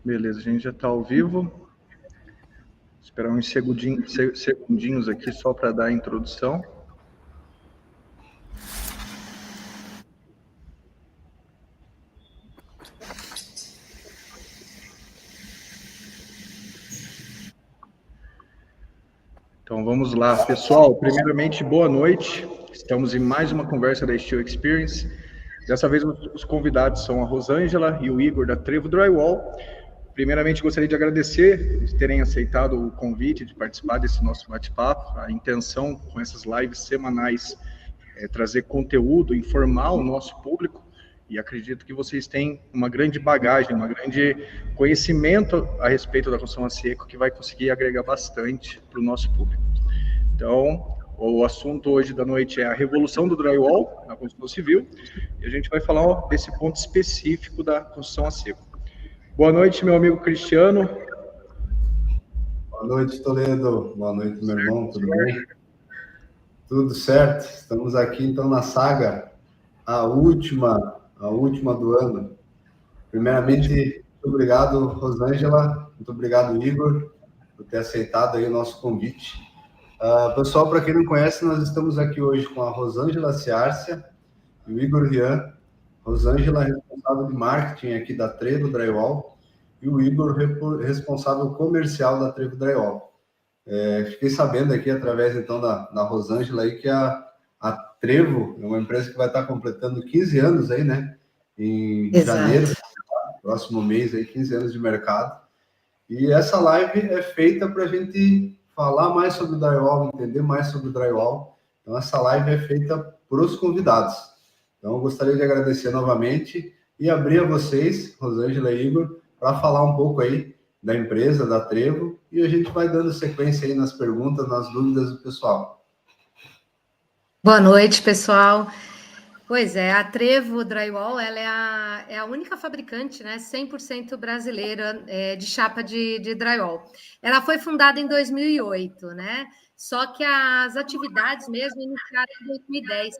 Beleza, a gente já está ao vivo. Esperar uns segundinhos aqui só para dar a introdução. Então vamos lá, pessoal. Primeiramente, boa noite. Estamos em mais uma conversa da Steel Experience. Dessa vez os convidados são a Rosângela e o Igor da Trevo Drywall. Primeiramente, gostaria de agradecer por terem aceitado o convite de participar desse nosso bate-papo. A intenção com essas lives semanais é trazer conteúdo, informar o nosso público, e acredito que vocês têm uma grande bagagem, um grande conhecimento a respeito da construção a seco que vai conseguir agregar bastante para o nosso público. Então, o assunto hoje da noite é a revolução do drywall na construção civil, e a gente vai falar desse ponto específico da construção a seco. Boa noite, meu amigo Cristiano. Boa noite, Toledo. Boa noite, meu irmão. Tudo bem? Tudo certo. Estamos aqui, então, na saga, a última do ano. Primeiramente, muito obrigado, Rosângela. Muito obrigado, Igor, por ter aceitado aí o nosso convite. Pessoal, para quem não conhece, nós estamos aqui hoje com a Rosângela Ciárcia e o Igor Rian. Rosângela, responsável de marketing aqui da Trevo Drywall, e o Igor, responsável comercial da Trevo Drywall. Fiquei sabendo aqui, através, então, da Rosângela, aí, que a Trevo é uma empresa que vai estar completando 15 anos aí, né? Em janeiro, próximo mês, aí, 15 anos de mercado. E essa live é feita para a gente falar mais sobre drywall, entender mais sobre drywall. Então, essa live é feita para os convidados. Então, eu gostaria de agradecer novamente e abrir a vocês, Rosângela e Igor, para falar um pouco aí da empresa, da Trevo, e a gente vai dando sequência aí nas perguntas, nas dúvidas do pessoal. Boa noite, pessoal. Pois é, a Trevo Drywall, ela é a única fabricante, né, 100% brasileira de chapa de drywall. Ela foi fundada em 2008, né? Só que as atividades mesmo iniciaram em 2010.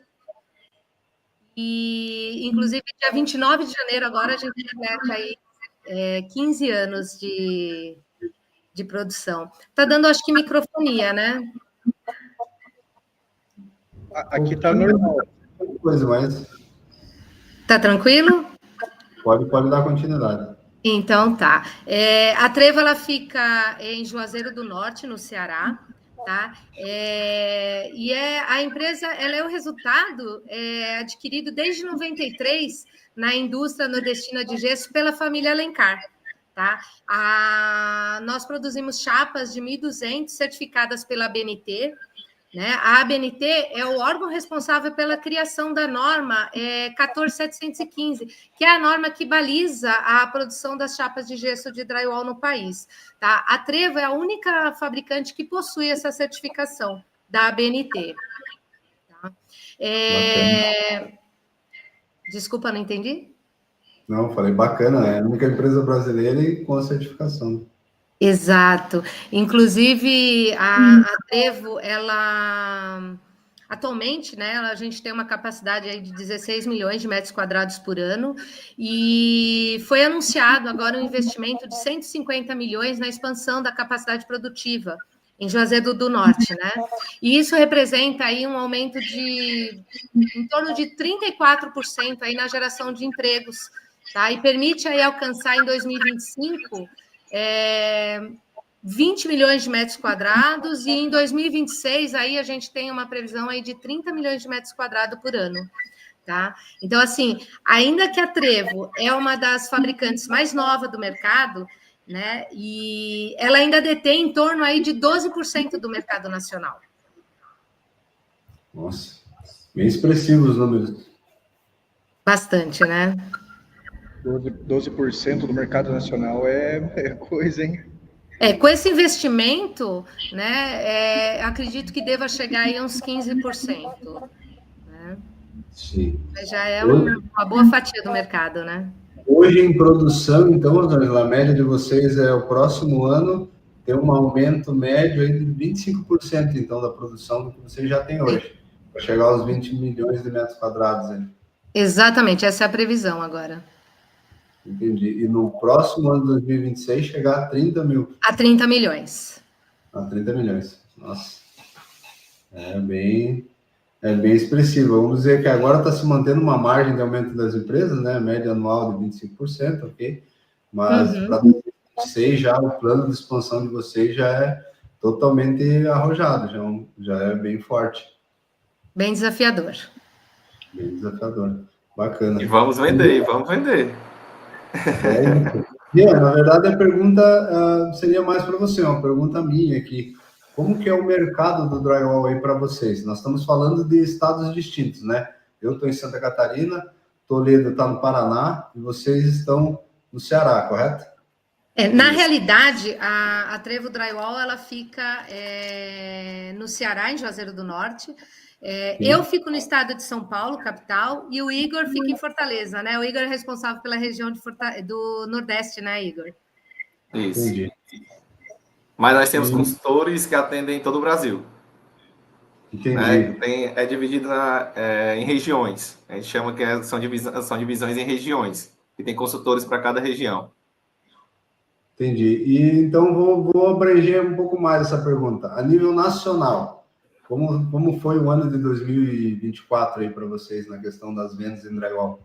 E, inclusive, dia 29 de janeiro, agora a gente completa aí 15 anos de produção. Tá dando, acho que, microfonia, né? Aqui tá normal. Coisa, mas... Tá tranquilo? Pode dar continuidade. Então, tá. A Trevo, ela fica em Juazeiro do Norte, no Ceará. Tá? E a empresa, ela é o resultado adquirido desde 93 na indústria nordestina de gesso pela família Alencar. Tá? Nós produzimos chapas de 1.200 certificadas pela ABNT. Né? A ABNT é o órgão responsável pela criação da norma 14715, que é a norma que baliza a produção das chapas de gesso de drywall no país. Tá? A Trevo é a única fabricante que possui essa certificação da ABNT. Tá? Desculpa, não entendi? Não, falei bacana, é a única empresa brasileira e com a certificação. Exato. Inclusive, a Trevo, ela atualmente, né, a gente tem uma capacidade aí de 16 milhões de metros quadrados por ano, e foi anunciado agora um investimento de 150 milhões na expansão da capacidade produtiva em Juazeiro do Norte, né? E isso representa aí um aumento de em torno de 34% aí na geração de empregos, tá? E permite aí alcançar em 2025 20 milhões de metros quadrados, e em 2026 aí a gente tem uma previsão aí de 30 milhões de metros quadrados por ano. Tá? Então, assim, ainda que a Trevo é uma das fabricantes mais novas do mercado, né, e ela ainda detém em torno aí de 12% do mercado nacional. Nossa, bem expressivos os números. Bastante, né? 12% do mercado nacional é coisa, hein? Com esse investimento, né, acredito que deva chegar aí a uns 15%. Né? Sim. Mas já é uma boa fatia do mercado, né? Hoje em produção, então, a média de vocês é o próximo ano ter um aumento médio aí de 25%, então, da produção do que vocês já têm hoje, para chegar aos 20 milhões de metros quadrados. Aí. Exatamente, essa é a previsão agora. Entendi. E no próximo ano de 2026 chegar a 30 mil. A 30 milhões. A 30 milhões. Nossa. É bem expressivo. Vamos dizer que agora está se mantendo uma margem de aumento das empresas, né? Média anual de 25%, ok? Mas para 2026 já o plano de expansão de vocês já é totalmente arrojado, já é bem forte. Bem desafiador. Bem desafiador. Bacana. E vamos vender, vamos vender. É isso. Na verdade, a pergunta seria mais para você, uma pergunta minha aqui. Como que é o mercado do drywall aí para vocês? Nós estamos falando de estados distintos, né? Eu estou em Santa Catarina, Toledo está no Paraná e vocês estão no Ceará, correto? Na realidade, a Trevo Drywall ela fica no Ceará, em Juazeiro do Norte. Eu fico no estado de São Paulo, capital, e o Igor fica em Fortaleza, né? O Igor é responsável pela região do Nordeste, né, Igor? Isso. Entendi. Mas nós temos consultores que atendem todo o Brasil. Entendi. Né? É dividido em regiões. A gente chama que são divisões em regiões. E tem consultores para cada região. Entendi. E então vou abranger um pouco mais essa pergunta. A nível nacional, como foi o ano de 2024 aí para vocês na questão das vendas em drywall?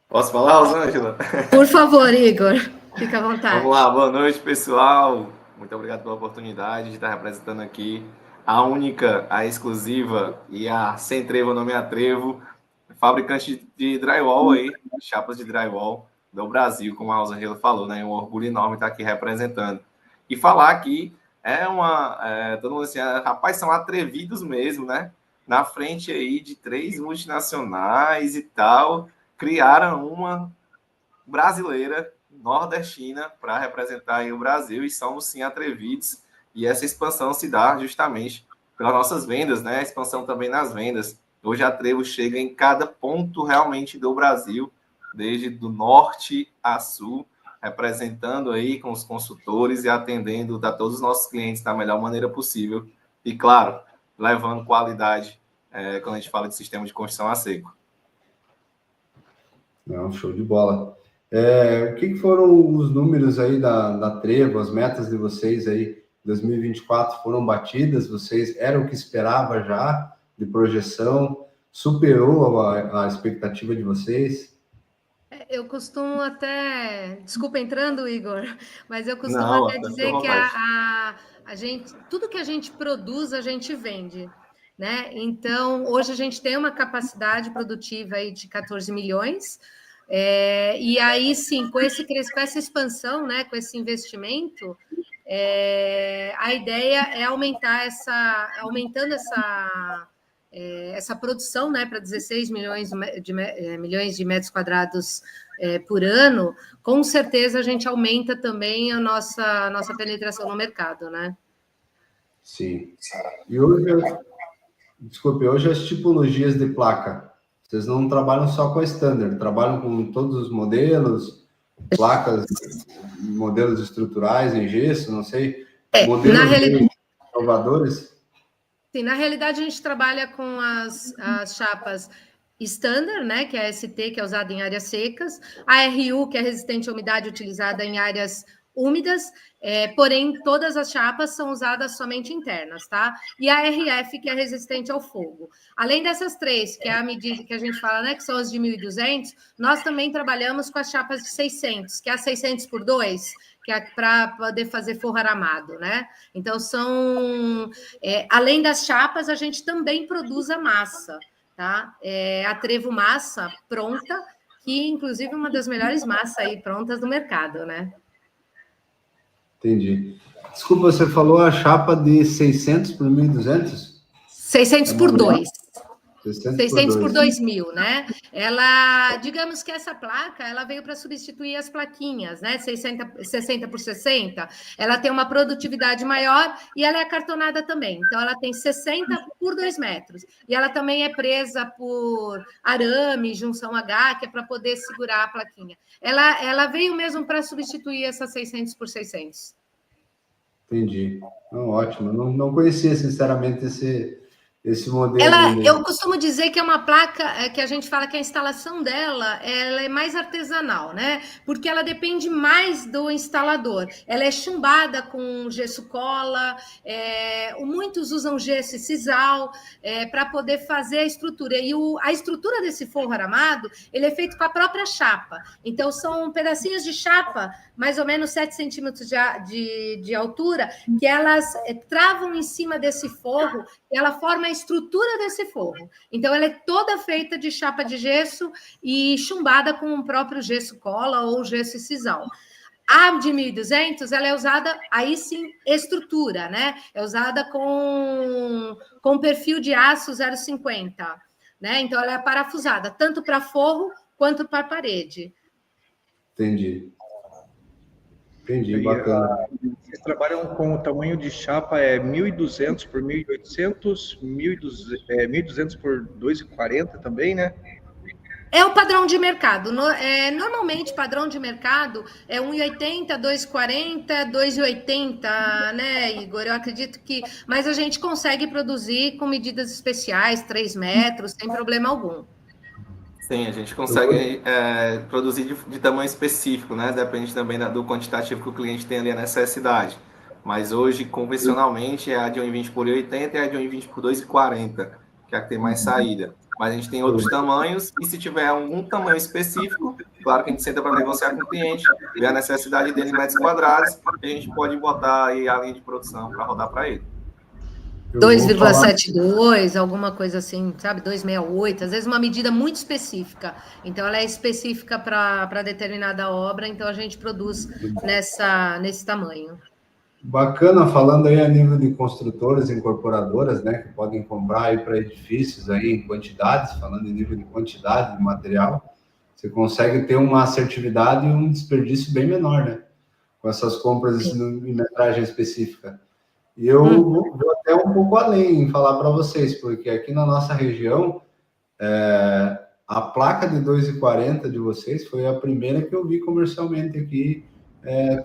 Posso falar, Rosângela? Por favor, Igor, fica à vontade. Vamos lá, boa noite, pessoal. Muito obrigado pela oportunidade de estar representando aqui a única, a exclusiva e a sem trevo, não me atrevo, fabricante de drywall aí, chapas de drywall do Brasil, como a Rosângela falou, né? É um orgulho enorme estar aqui representando. E falar aqui todo mundo assim, rapaz, são atrevidos mesmo, né? Na frente aí de 3 multinacionais e tal, criaram uma brasileira, nordestina, para representar aí o Brasil, e somos sim atrevidos, e essa expansão se dá justamente pelas nossas vendas, né? A expansão também nas vendas. Hoje a Trevo chega em cada ponto realmente do Brasil, desde do norte a sul, representando aí com os consultores e atendendo a todos os nossos clientes da melhor maneira possível. E, claro, levando qualidade quando a gente fala de sistema de construção a seco. Não, show de bola. O que foram os números aí da Trevo, as metas de vocês aí, 2024 foram batidas? Vocês eram o que esperava já de projeção? Superou a expectativa de vocês? Eu costumo até... Desculpa entrando, Igor, mas eu costumo até dizer que a gente, tudo que a gente produz, a gente vende, né? Então, hoje a gente tem uma capacidade produtiva aí de 14 milhões, e aí sim, com essa expansão, né, com esse investimento, a ideia é aumentando essa produção, né, para 16 milhões de metros quadrados por ano. Com certeza a gente aumenta também a nossa penetração no mercado, né? Sim. E hoje as tipologias de placa, vocês não trabalham só com a standard, trabalham com todos os modelos, placas, modelos estruturais em gesso, não sei, modelos inovadores? Sim, na realidade a gente trabalha com as chapas standard, né, que é a ST, que é usada em áreas secas, a RU, que é resistente à umidade, utilizada em áreas úmidas, porém todas as chapas são usadas somente internas, tá? E a RF, que é resistente ao fogo. Além dessas três, que é a medida que a gente fala, né, que são as de 1.200, nós também trabalhamos com as chapas de 600, que é a 600 por 2, que é para poder fazer forro aramado, né? Então, além das chapas, a gente também produz a massa, tá? A Trevo Massa pronta, que inclusive é uma das melhores massas aí prontas do mercado, né? Entendi. Desculpa, você falou a chapa de 600 por 1.200? 600 por 2. 600 por 2.000, né? Ela, digamos que essa placa, ela veio para substituir as plaquinhas, né? 60 por 60. Ela tem uma produtividade maior e ela é acartonada também. Então, ela tem 60 por 2 metros. E ela também é presa por arame, junção H, que é para poder segurar a plaquinha. Ela veio mesmo para substituir essa 600 por 600. Entendi. Ótimo. Não conhecia, sinceramente, esse modelo? Eu costumo dizer que é uma placa que a gente fala que a instalação dela ela é mais artesanal, né? Porque ela depende mais do instalador. Ela é chumbada com gesso cola, muitos usam gesso e sisal para poder fazer a estrutura. E a estrutura desse forro aramado, ele é feito com a própria chapa. Então, são pedacinhos de chapa, mais ou menos 7 centímetros de altura, que elas travam em cima desse forro, e ela forma a estrutura desse forro. Então, ela é toda feita de chapa de gesso e chumbada com o próprio gesso cola ou gesso e sisal. A de 1.200, ela é usada, aí sim, estrutura, né? É usada com perfil de aço 0,50, né? Então, ela é parafusada, tanto para forro quanto para parede. Entendi, bacana. Vocês trabalham com o tamanho de chapa 1.200 por 1.800, 1.200 por 2,40 também, né? É o padrão de mercado. Normalmente, padrão de mercado é 1,80, 2,40, 2,80, né, Igor? Eu acredito que... Mas a gente consegue produzir com medidas especiais, 3 metros, sem problema algum. Sim, a gente consegue produzir de tamanho específico, né? Depende também do quantitativo que o cliente tem ali a necessidade. Mas hoje, convencionalmente, é a de 1,20 por 1,80 e a de 1,20 por 2,40, que é a que tem mais saída. Mas a gente tem outros tamanhos, e se tiver algum tamanho específico, claro que a gente senta para negociar com o cliente, ver a necessidade dele em metros quadrados, e a gente pode botar aí a linha de produção para rodar para ele. 2,72, alguma coisa assim, sabe? 2,68, às vezes uma medida muito específica. Então, ela é específica para determinada obra, então a gente produz nesse tamanho. Bacana, falando aí a nível de construtoras e incorporadoras, né, que podem comprar aí para edifícios aí em quantidades, falando em nível de quantidade de material, você consegue ter uma assertividade e um desperdício bem menor, né, com essas compras em metragem específica. E eu vou até um pouco além em falar para vocês, porque aqui na nossa região, a placa de 2,40 de vocês foi a primeira que eu vi comercialmente aqui,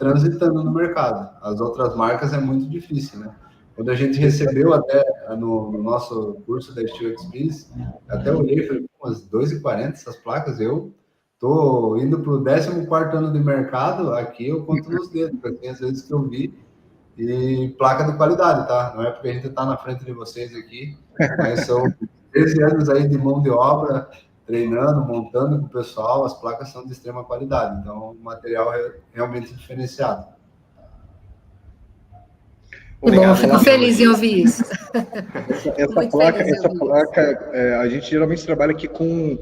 transitando no mercado. As outras marcas é muito difícil, né? Quando a gente recebeu até no nosso curso da Steel Experience, até olhei e falei, umas 2,40 essas placas, eu tô indo para o 14º ano de mercado, aqui eu conto nos dedos, porque às vezes que eu vi, e placa de qualidade, tá? Não é porque a gente está na frente de vocês aqui, mas são 13 anos aí de mão de obra, treinando, montando com o pessoal, as placas são de extrema qualidade, então o material é realmente diferenciado. Bom, fico feliz em ouvir isso. Essa placa, a gente geralmente trabalha aqui com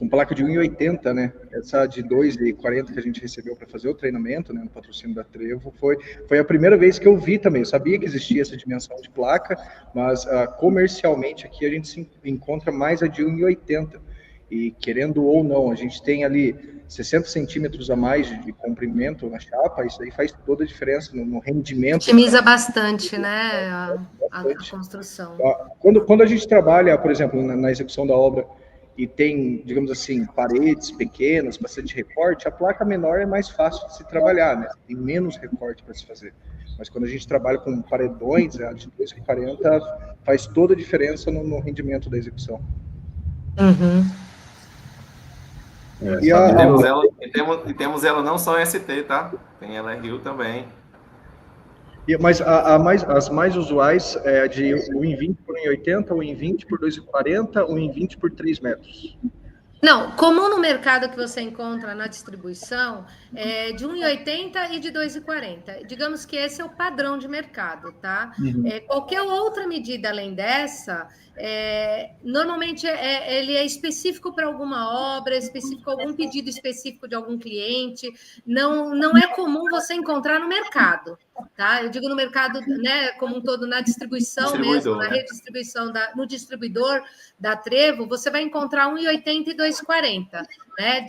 placa de 1,80, né? Essa de 2,40 que a gente recebeu para fazer o treinamento, né, no patrocínio da Trevo, foi a primeira vez que eu vi também. Eu sabia que existia essa dimensão de placa, mas comercialmente aqui a gente se encontra mais a de 1,80. E querendo ou não, a gente tem ali 60 centímetros a mais de comprimento na chapa, isso aí faz toda a diferença no rendimento. Otimiza bastante, né, a construção. Quando a gente trabalha, por exemplo, na execução da obra, e tem, digamos assim, paredes pequenas, bastante recorte, a placa menor é mais fácil de se trabalhar, né? Tem menos recorte para se fazer. Mas quando a gente trabalha com paredões, a de 2,40 faz toda a diferença no rendimento da execução. Uhum. E temos ela não só ST, tá? Tem ela RU também. Mas as mais usuais é de 1,20 por 1,80, 1,20 por 2,40, 1,20 por 3 metros. Não, comum no mercado que você encontra na distribuição é de 1,80 e de 2,40. Digamos que esse é o padrão de mercado, tá? Uhum. Qualquer outra medida além dessa, normalmente ele é específico para alguma obra, específico algum pedido específico de algum cliente. Não é comum você encontrar no mercado, tá? Eu digo no mercado, né, como um todo, na distribuição mesmo, na redistribuição, no distribuidor da Trevo, você vai encontrar 1,80 e 2,40, né,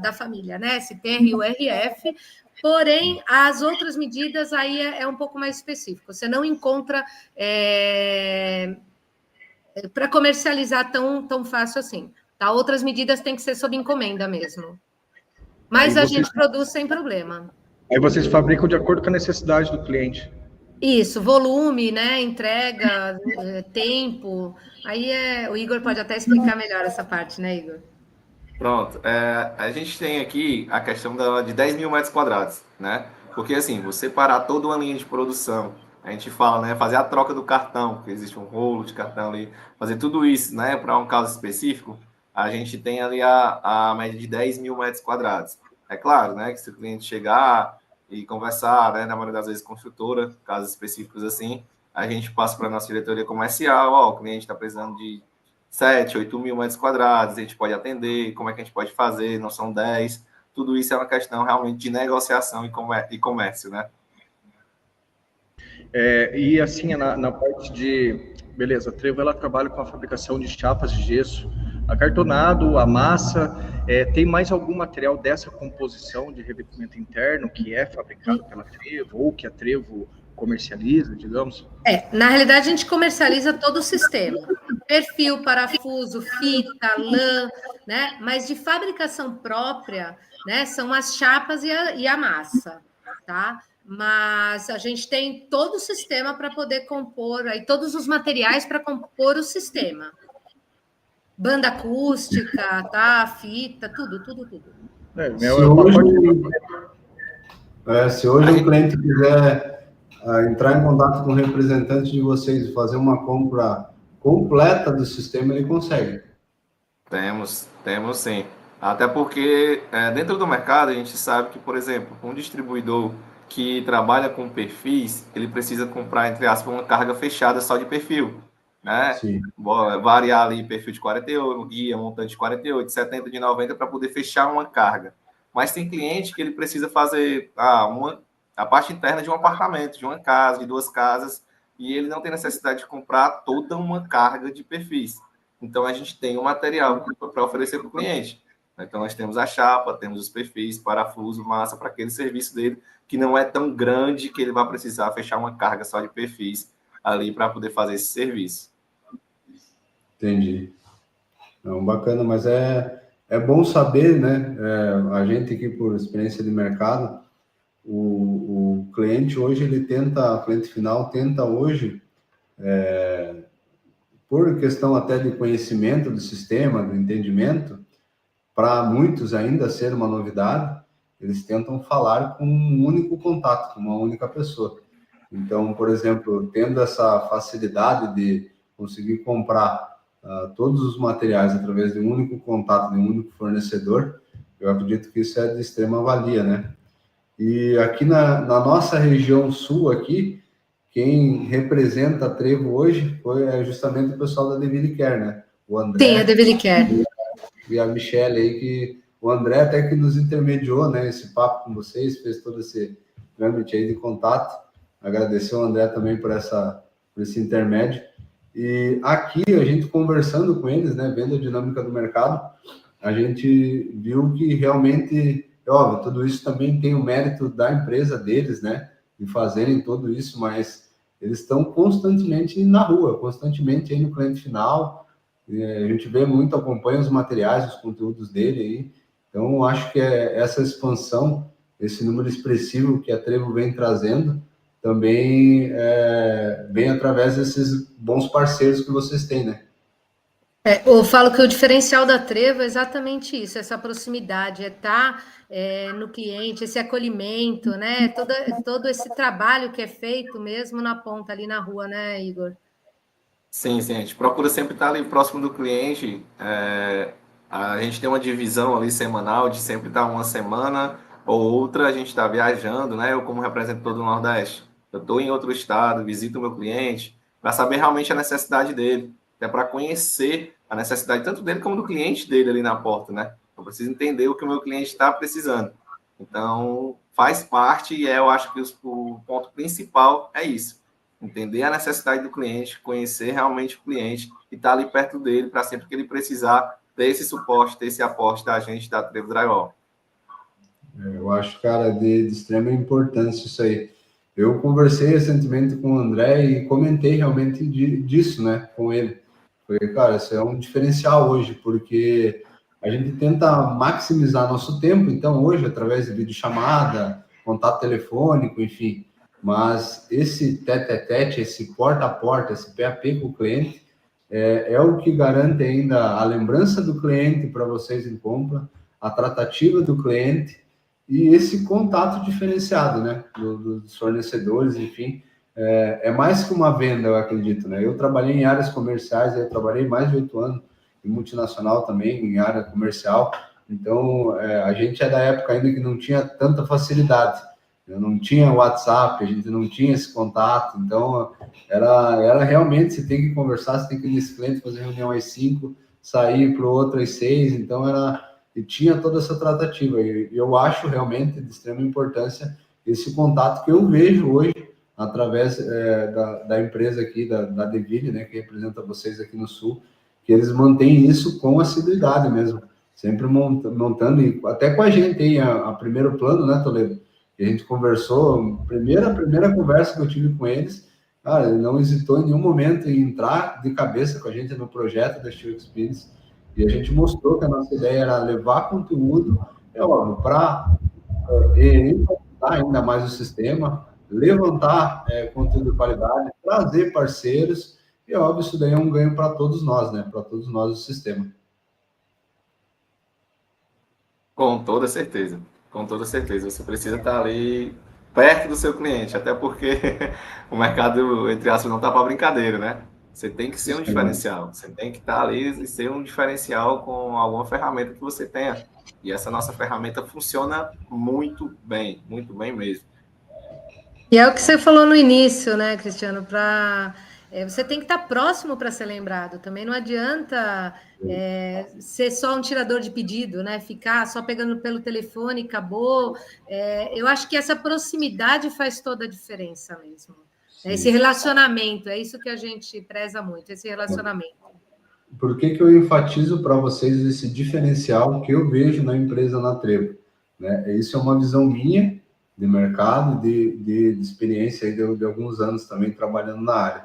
da família, né, STR e URF. Porém, as outras medidas aí é um pouco mais específico. Você não encontra para comercializar tão fácil assim. Tá? Outras medidas têm que ser sob encomenda mesmo. Mas a gente produz sem problema. Aí vocês fabricam de acordo com a necessidade do cliente. Isso, volume, né? Entrega, tempo. Aí o Igor pode até explicar melhor essa parte, né, Igor? Pronto. A gente tem aqui a questão de 10 mil metros quadrados, né? Porque assim, você parar toda uma linha de produção, a gente fala, né? Fazer a troca do cartão, porque existe um rolo de cartão ali, fazer tudo isso, né? Para um caso específico, a gente tem ali a média de 10 mil metros quadrados. É claro, né? Que se o cliente chegar e conversar, né? Na maioria das vezes, construtora, casos específicos assim, a gente passa para a nossa diretoria comercial, ó, o cliente está precisando de 7, 8 mil metros quadrados, a gente pode atender, como é que a gente pode fazer, não são 10. Tudo isso é uma questão realmente de negociação e comércio, né? E assim, na parte de... Beleza, a Trevo, ela trabalha com a fabricação de chapas de gesso, acartonado, a massa. Tem mais algum material dessa composição de revestimento interno que é fabricado pela Trevo, ou que a Trevo comercializa, digamos? Na realidade, a gente comercializa todo o sistema. Perfil, parafuso, fita, lã, né? Mas de fabricação própria, né? São as chapas e a massa, tá? Mas a gente tem todo o sistema para poder compor, aí todos os materiais para compor o sistema. Banda acústica, tá? Fita, tudo. Se hoje o cliente quiser entrar em contato com o representante de vocês e fazer uma compra completa do sistema, ele consegue. Temos sim. Até porque dentro do mercado a gente sabe que, por exemplo, um distribuidor que trabalha com perfis, ele precisa comprar, entre aspas, uma carga fechada só de perfil, né? Sim. Variar ali perfil de 48, guia, montante de 48, 70, de 90 para poder fechar uma carga. Mas tem cliente que ele precisa fazer a parte interna de um apartamento, de uma casa, de 2 casas, e ele não tem necessidade de comprar toda uma carga de perfis. Então, a gente tem o material para oferecer para o cliente. Então, nós temos a chapa, temos os perfis, parafuso, massa, para aquele serviço dele, que não é tão grande que ele vai precisar fechar uma carga só de perfis ali para poder fazer esse serviço. Entendi. Não, bacana, mas é bom saber, né? A gente aqui, por experiência de mercado, o cliente hoje, o cliente final tenta hoje, por questão até de conhecimento do sistema, do entendimento, para muitos ainda ser uma novidade, eles tentam falar com um único contato, com uma única pessoa. Então, por exemplo, tendo essa facilidade de conseguir comprar todos os materiais através de um único contato, de um único fornecedor, eu acredito que isso é de extrema valia, né? E aqui na nossa região sul aqui, quem representa a Trevo hoje é justamente o pessoal da Deville Care, né? O André. Sim, a Deville Care. E a Michelle aí, que o André até que nos intermediou, né? Esse papo com vocês, fez todo esse trâmite aí de contato. Agradecer ao André também por esse intermédio. E aqui, a gente conversando com eles, né? Vendo a dinâmica do mercado, a gente viu que realmente, óbvio, tudo isso também tem o mérito da empresa deles, né? De fazerem tudo isso, mas eles estão constantemente na rua, constantemente aí no cliente final. A gente vê muito, acompanha os materiais, os conteúdos dele aí. Então, acho que essa expansão, esse número expressivo que a Trevo vem trazendo, também vem através desses bons parceiros que vocês têm, né? Eu falo que o diferencial da Trevo é exatamente isso, essa proximidade, estar no cliente, esse acolhimento, né? Todo esse trabalho que é feito mesmo na ponta, ali na rua, né, Igor? Sim, a gente procura sempre estar ali próximo do cliente. A gente tem uma divisão ali semanal de sempre estar uma semana ou outra, a gente está viajando, né? Eu, como representante do Nordeste, eu estou em outro estado, visito o meu cliente para saber realmente a necessidade dele, até para conhecer a necessidade tanto dele como do cliente dele ali na porta, né? Eu preciso entender o que o meu cliente está precisando. Então, faz parte e eu acho que o ponto principal é isso. Entender a necessidade do cliente, conhecer realmente o cliente e estar ali perto dele para sempre que ele precisar ter esse suporte, ter esse aporte da gente da Trevo Drywall. Eu acho, cara, de extrema importância isso aí. Eu conversei recentemente com o André e comentei realmente disso, né, com ele. Falei, cara, isso é um diferencial hoje, porque a gente tenta maximizar nosso tempo, então hoje, através de videochamada, contato telefônico, enfim, mas esse tete-a-tete, esse porta a porta, esse pé a pé com o cliente, é o que garante ainda a lembrança do cliente para vocês em compra, a tratativa do cliente e esse contato diferenciado, né, dos fornecedores, enfim. É mais que uma venda, eu acredito, né? Eu trabalhei em áreas comerciais, eu trabalhei mais de 8 anos em multinacional também, em área comercial. Então, a gente é da época ainda que não tinha tanta facilidade. Não tinha WhatsApp, a gente não tinha esse contato. Então, era realmente, você tem que conversar, você tem que ir nesse cliente, fazer reunião às 5, sair para o outro às 6. Então, e tinha toda essa tratativa. E eu acho realmente de extrema importância esse contato que eu vejo hoje através da empresa aqui, da Deville, né, que representa vocês aqui no Sul, que eles mantêm isso com assiduidade mesmo, sempre montando, e até com a gente aí, a primeiro plano, né, Toledo, que a gente conversou, primeira conversa que eu tive com eles, cara, ele não hesitou em nenhum momento em entrar de cabeça com a gente no projeto da Steel Experience, e a gente mostrou que a nossa ideia era levar conteúdo, óbvio, para ainda mais o sistema, levantar conteúdo de qualidade, trazer parceiros, e óbvio, isso daí é um ganho para todos nós, né? Para todos nós do sistema. Com toda certeza. Com toda certeza. Você precisa estar ali perto do seu cliente, até porque o mercado, entre aspas, não está para brincadeira, né? Você tem que ser um diferencial. Você tem que estar ali e ser um diferencial com alguma ferramenta que você tenha. E essa nossa ferramenta funciona muito bem mesmo. E é o que você falou no início, né, Cristiano? Você tem que estar próximo para ser lembrado. Também não adianta ser só um tirador de pedido, né? Ficar só pegando pelo telefone e acabou. Eu acho que essa proximidade faz toda a diferença mesmo. Sim. Esse relacionamento, é isso que a gente preza muito, esse relacionamento. Por que eu enfatizo para vocês esse diferencial que eu vejo na empresa na Trevo? Né? Isso é uma visão minha de mercado, de experiência aí de alguns anos também trabalhando na área.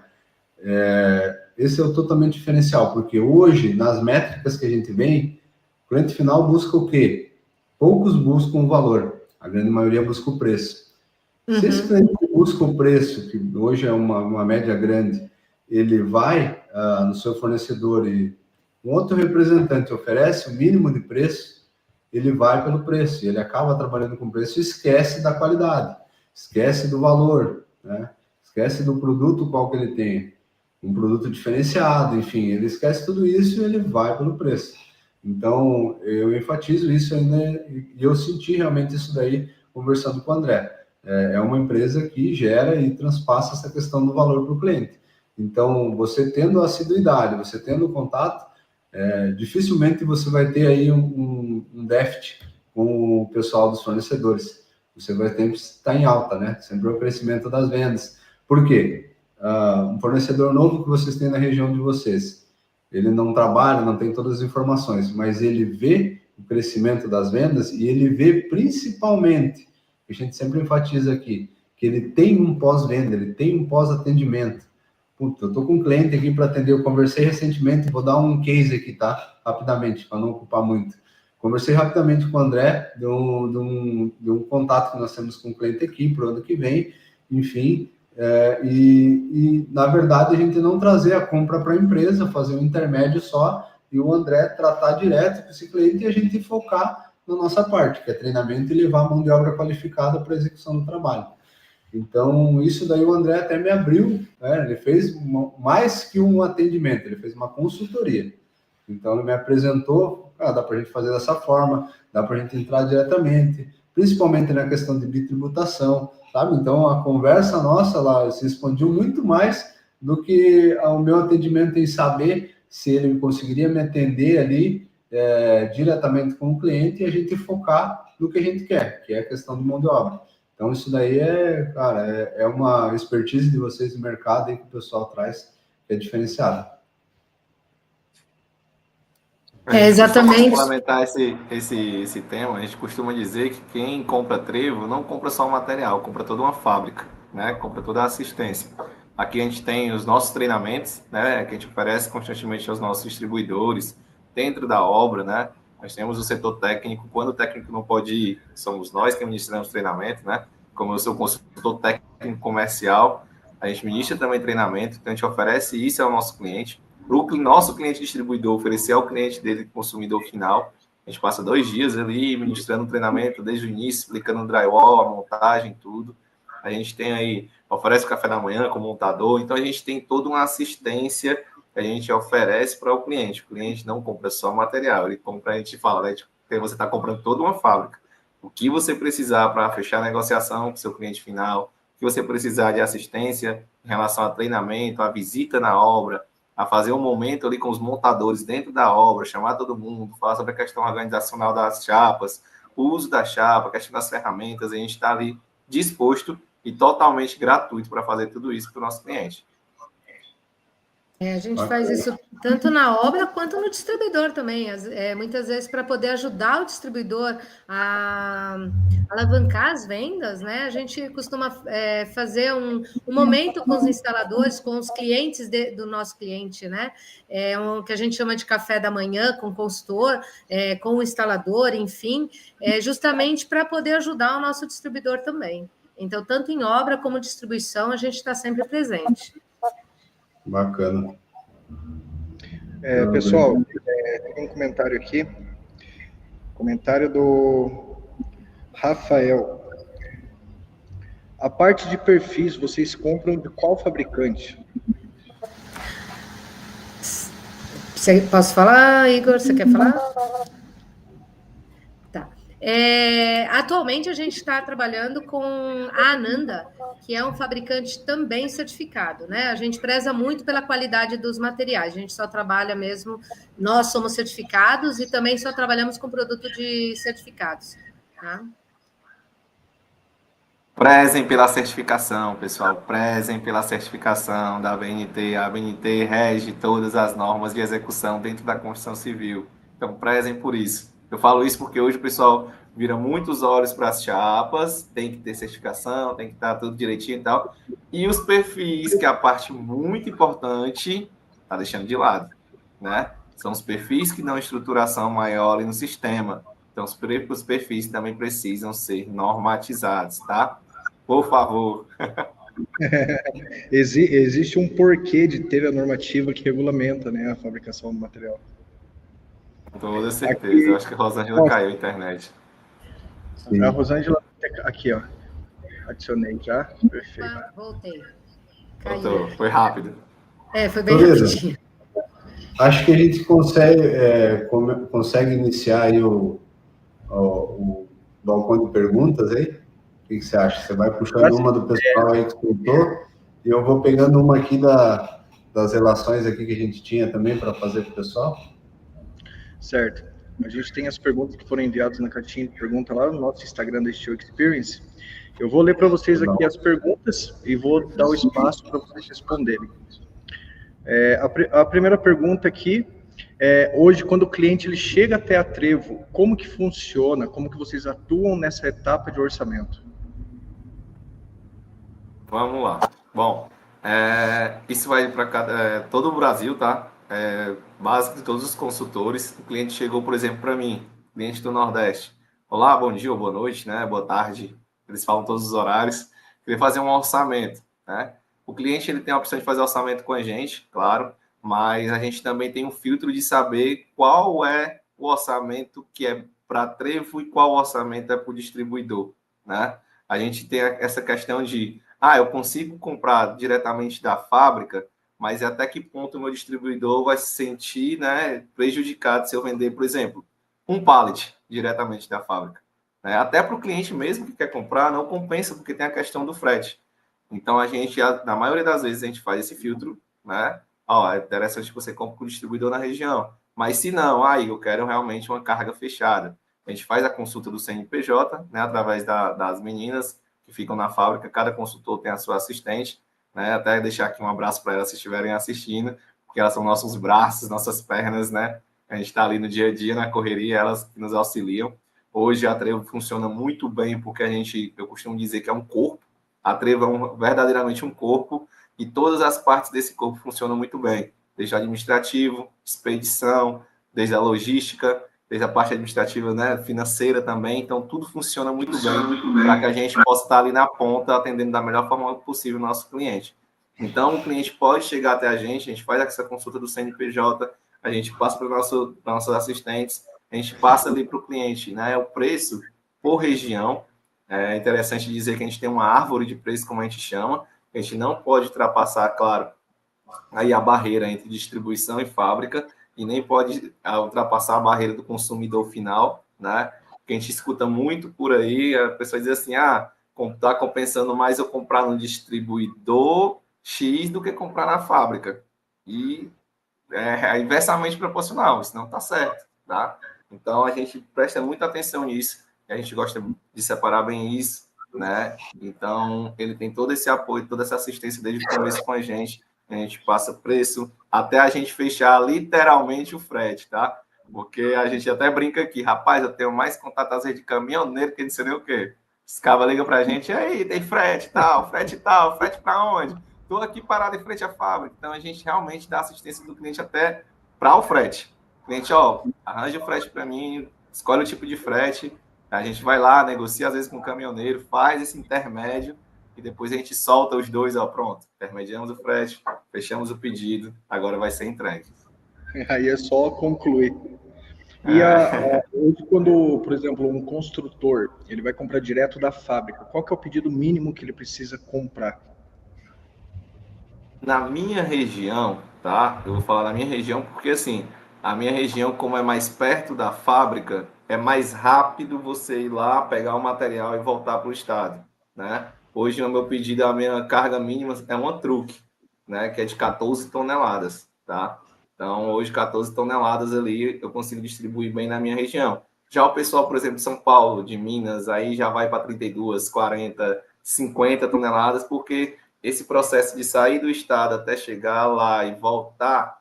Esse é o totalmente diferencial, porque hoje, nas métricas que a gente vem, o cliente final busca o quê? Poucos buscam o valor, a grande maioria busca o preço. Uhum. Se esse cliente busca o preço, que hoje é uma média grande, ele vai no seu fornecedor e um outro representante oferece o mínimo de preço, ele vai pelo preço, e ele acaba trabalhando com preço e esquece da qualidade, esquece do valor, né? Esquece do produto qual que ele tem, um produto diferenciado, enfim, ele esquece tudo isso e ele vai pelo preço. Então, eu enfatizo isso ainda, e eu senti realmente isso daí conversando com o André. É uma empresa que gera e transpassa essa questão do valor para o cliente. Então, você tendo a assiduidade, você tendo o contato, dificilmente você vai ter aí um déficit com o pessoal dos fornecedores. Você vai sempre estar em alta, né? Sempre o crescimento das vendas. Por quê? Um fornecedor novo que vocês têm na região de vocês, ele não trabalha, não tem todas as informações, mas ele vê o crescimento das vendas e ele vê principalmente, a gente sempre enfatiza aqui, que ele tem um pós-venda, ele tem um pós-atendimento. Puta, eu tô com um cliente aqui para atender, eu conversei recentemente, vou dar um case aqui, tá? Rapidamente, para não ocupar muito. Conversei rapidamente com o André, de um contato que nós temos com o cliente aqui para o ano que vem, enfim, e na verdade a gente não trazer a compra para a empresa, fazer um intermédio só, e o André tratar direto com esse cliente e a gente focar na nossa parte, que é treinamento e levar a mão de obra qualificada para a execução do trabalho. Então, isso daí o André até me abriu, né? Ele fez mais que um atendimento, ele fez uma consultoria. Então, ele me apresentou, dá para a gente fazer dessa forma, dá para a gente entrar diretamente, principalmente na questão de bitributação, sabe? Então, a conversa nossa lá se expandiu muito mais do que o meu atendimento em saber se ele conseguiria me atender ali diretamente com o cliente e a gente focar no que a gente quer, que é a questão de mão de obra. Então, isso daí é uma expertise de vocês no mercado aí que o pessoal traz, que é diferenciada. Exatamente. Para complementar esse tema, a gente costuma dizer que quem compra Trevo não compra só o material, compra toda uma fábrica, né? Compra toda a assistência. Aqui a gente tem os nossos treinamentos, né? Que a gente oferece constantemente aos nossos distribuidores, dentro da obra, né? Nós temos o setor técnico, quando o técnico não pode ir, somos nós que ministramos treinamento, né? Como eu sou consultor técnico comercial, a gente ministra também treinamento, então a gente oferece isso ao nosso cliente, para o nosso cliente distribuidor oferecer ao cliente dele, consumidor final. A gente passa 2 dias ali ministrando o treinamento desde o início, explicando o drywall, a montagem, tudo. A gente tem aí, oferece o café da manhã com o montador, então a gente tem toda uma assistência que a gente oferece para o cliente. O cliente não compra só material, ele compra, a gente fala, né, que você está comprando toda uma fábrica. O que você precisar para fechar a negociação com o seu cliente final, o que você precisar de assistência em relação a treinamento, a visita na obra, a fazer um momento ali com os montadores dentro da obra, chamar todo mundo, falar sobre a questão organizacional das chapas, o uso da chapa, a questão das ferramentas, a gente está ali disposto e totalmente gratuito para fazer tudo isso para o nosso cliente. A gente faz isso tanto na obra quanto no distribuidor também. Muitas vezes, para poder ajudar o distribuidor a alavancar as vendas, né? A gente costuma fazer um momento com os instaladores, com os clientes do nosso cliente, né? Que a gente chama de café da manhã com o consultor, com o instalador, enfim, justamente para poder ajudar o nosso distribuidor também. Então, tanto em obra como distribuição, a gente está sempre presente. Bacana. Pessoal, tem um comentário aqui. Comentário do Rafael. A parte de perfis, vocês compram de qual fabricante? Posso falar, Igor? Você quer falar? Tá. Atualmente, a gente está trabalhando com a Ananda, que é um fabricante também certificado, né? A gente preza muito pela qualidade dos materiais, a gente só trabalha mesmo, nós somos certificados e também só trabalhamos com produto de certificados, tá? Prezem pela certificação, pessoal, prezem pela certificação da ABNT. A ABNT rege todas as normas de execução dentro da construção civil, então prezem por isso. Eu falo isso porque hoje o pessoal vira muitos olhos para as chapas, tem que ter certificação, tem que estar tudo direitinho e tal. E os perfis, que é a parte muito importante, está deixando de lado, né? São os perfis que dão estruturação maior ali no sistema. Então, os perfis também precisam ser normatizados, tá? Por favor. Existe um porquê de ter a normativa que regulamenta, né, a fabricação do material. Com toda certeza. Aqui, eu acho que a Rosângela caiu a internet. Sim. A Rosângela, aqui, ó. Adicionei já. Perfeito. Voltei. Voltou. Foi rápido. Foi bem rapidinho. Acho que a gente consegue iniciar aí o balcão de perguntas aí. O que você acha? Você vai puxando uma do pessoal aí que escutou e eu vou pegando uma aqui das relações aqui que a gente tinha também para fazer para o pessoal. Certo. A gente tem as perguntas que foram enviadas na caixinha de pergunta lá no nosso Instagram da Steel Experience. Eu vou ler para vocês aqui as perguntas e vou dar o espaço para vocês responderem. A primeira pergunta aqui é, hoje, quando o cliente ele chega até a Trevo, como que funciona? Como que vocês atuam nessa etapa de orçamento? Vamos lá. Bom, isso vai para todo o Brasil, tá? Básico de todos os consultores. O cliente chegou, por exemplo, para mim, cliente do Nordeste. Olá, bom dia ou boa noite, né? Boa tarde. Eles falam todos os horários. Queria fazer um orçamento, né? O cliente ele tem a opção de fazer orçamento com a gente, claro, mas a gente também tem um filtro de saber qual é o orçamento que é para Trevo e qual orçamento é para o distribuidor, né? A gente tem essa questão de, eu consigo comprar diretamente da fábrica, mas até que ponto o meu distribuidor vai se sentir, né, prejudicado se eu vender, por exemplo, um pallet diretamente da fábrica, né? Até para o cliente mesmo que quer comprar, não compensa, porque tem a questão do frete. Então, a gente, na maioria das vezes, a gente faz esse filtro, né? É interessante que você compre com o distribuidor na região. Mas se não, eu quero realmente uma carga fechada. A gente faz a consulta do CNPJ, né? Através das meninas que ficam na fábrica. Cada consultor tem a sua assistente, né? Até deixar aqui um abraço para elas se estiverem assistindo, porque elas são nossos braços, nossas pernas, né? A gente está ali no dia a dia, na correria, elas que nos auxiliam. Hoje, a Trevo funciona muito bem, porque eu costumo dizer que é um corpo. A Trevo é verdadeiramente um corpo e todas as partes desse corpo funcionam muito bem, desde o administrativo, expedição, desde a logística. desde a parte administrativa, né, financeira também, então tudo funciona muito bem para que a gente possa estar ali na ponta, atendendo da melhor forma possível o nosso cliente. Então, o cliente pode chegar até a gente faz essa consulta do CNPJ, a gente passa para nossos assistentes, a gente passa ali para o cliente, né, o preço por região. É interessante dizer que a gente tem uma árvore de preço, como a gente chama, a gente não pode ultrapassar, claro, aí a barreira entre distribuição e fábrica, e nem pode ultrapassar a barreira do consumidor final, né? Que a gente escuta muito por aí, a pessoa diz assim, está compensando mais eu comprar no distribuidor X do que comprar na fábrica. E é inversamente proporcional, isso não está certo, tá? Então, a gente presta muita atenção nisso, a gente gosta de separar bem isso, né? Então, ele tem todo esse apoio, toda essa assistência desde o começo com a gente passa preço, até a gente fechar literalmente o frete, tá? Porque a gente até brinca aqui, rapaz, eu tenho mais contato às vezes de caminhoneiro que não sei nem o quê. Os caras ligam pra gente, e aí, tem frete tal, frete pra onde? Tô aqui parado em frente à fábrica. Então, a gente realmente dá assistência do cliente até para o frete. O cliente, arranja o frete para mim, escolhe o tipo de frete, a gente vai lá, negocia às vezes com o caminhoneiro, faz esse intermédio, e depois a gente solta os dois, pronto, intermediamos o frete, fechamos o pedido, agora vai ser entregue. Aí é só concluir. E hoje, quando, por exemplo, um construtor, ele vai comprar direto da fábrica, qual que é o pedido mínimo que ele precisa comprar? Na minha região, tá? Eu vou falar da minha região porque, assim, a minha região, como é mais perto da fábrica, é mais rápido você ir lá, pegar o material e voltar para o estado, né? Hoje, no meu pedido, a minha carga mínima é uma truque, né? Que é de 14 toneladas, tá? Então, hoje, 14 toneladas ali, eu consigo distribuir bem na minha região. Já o pessoal, por exemplo, de São Paulo, de Minas, aí já vai para 32, 40, 50 toneladas, porque esse processo de sair do estado até chegar lá e voltar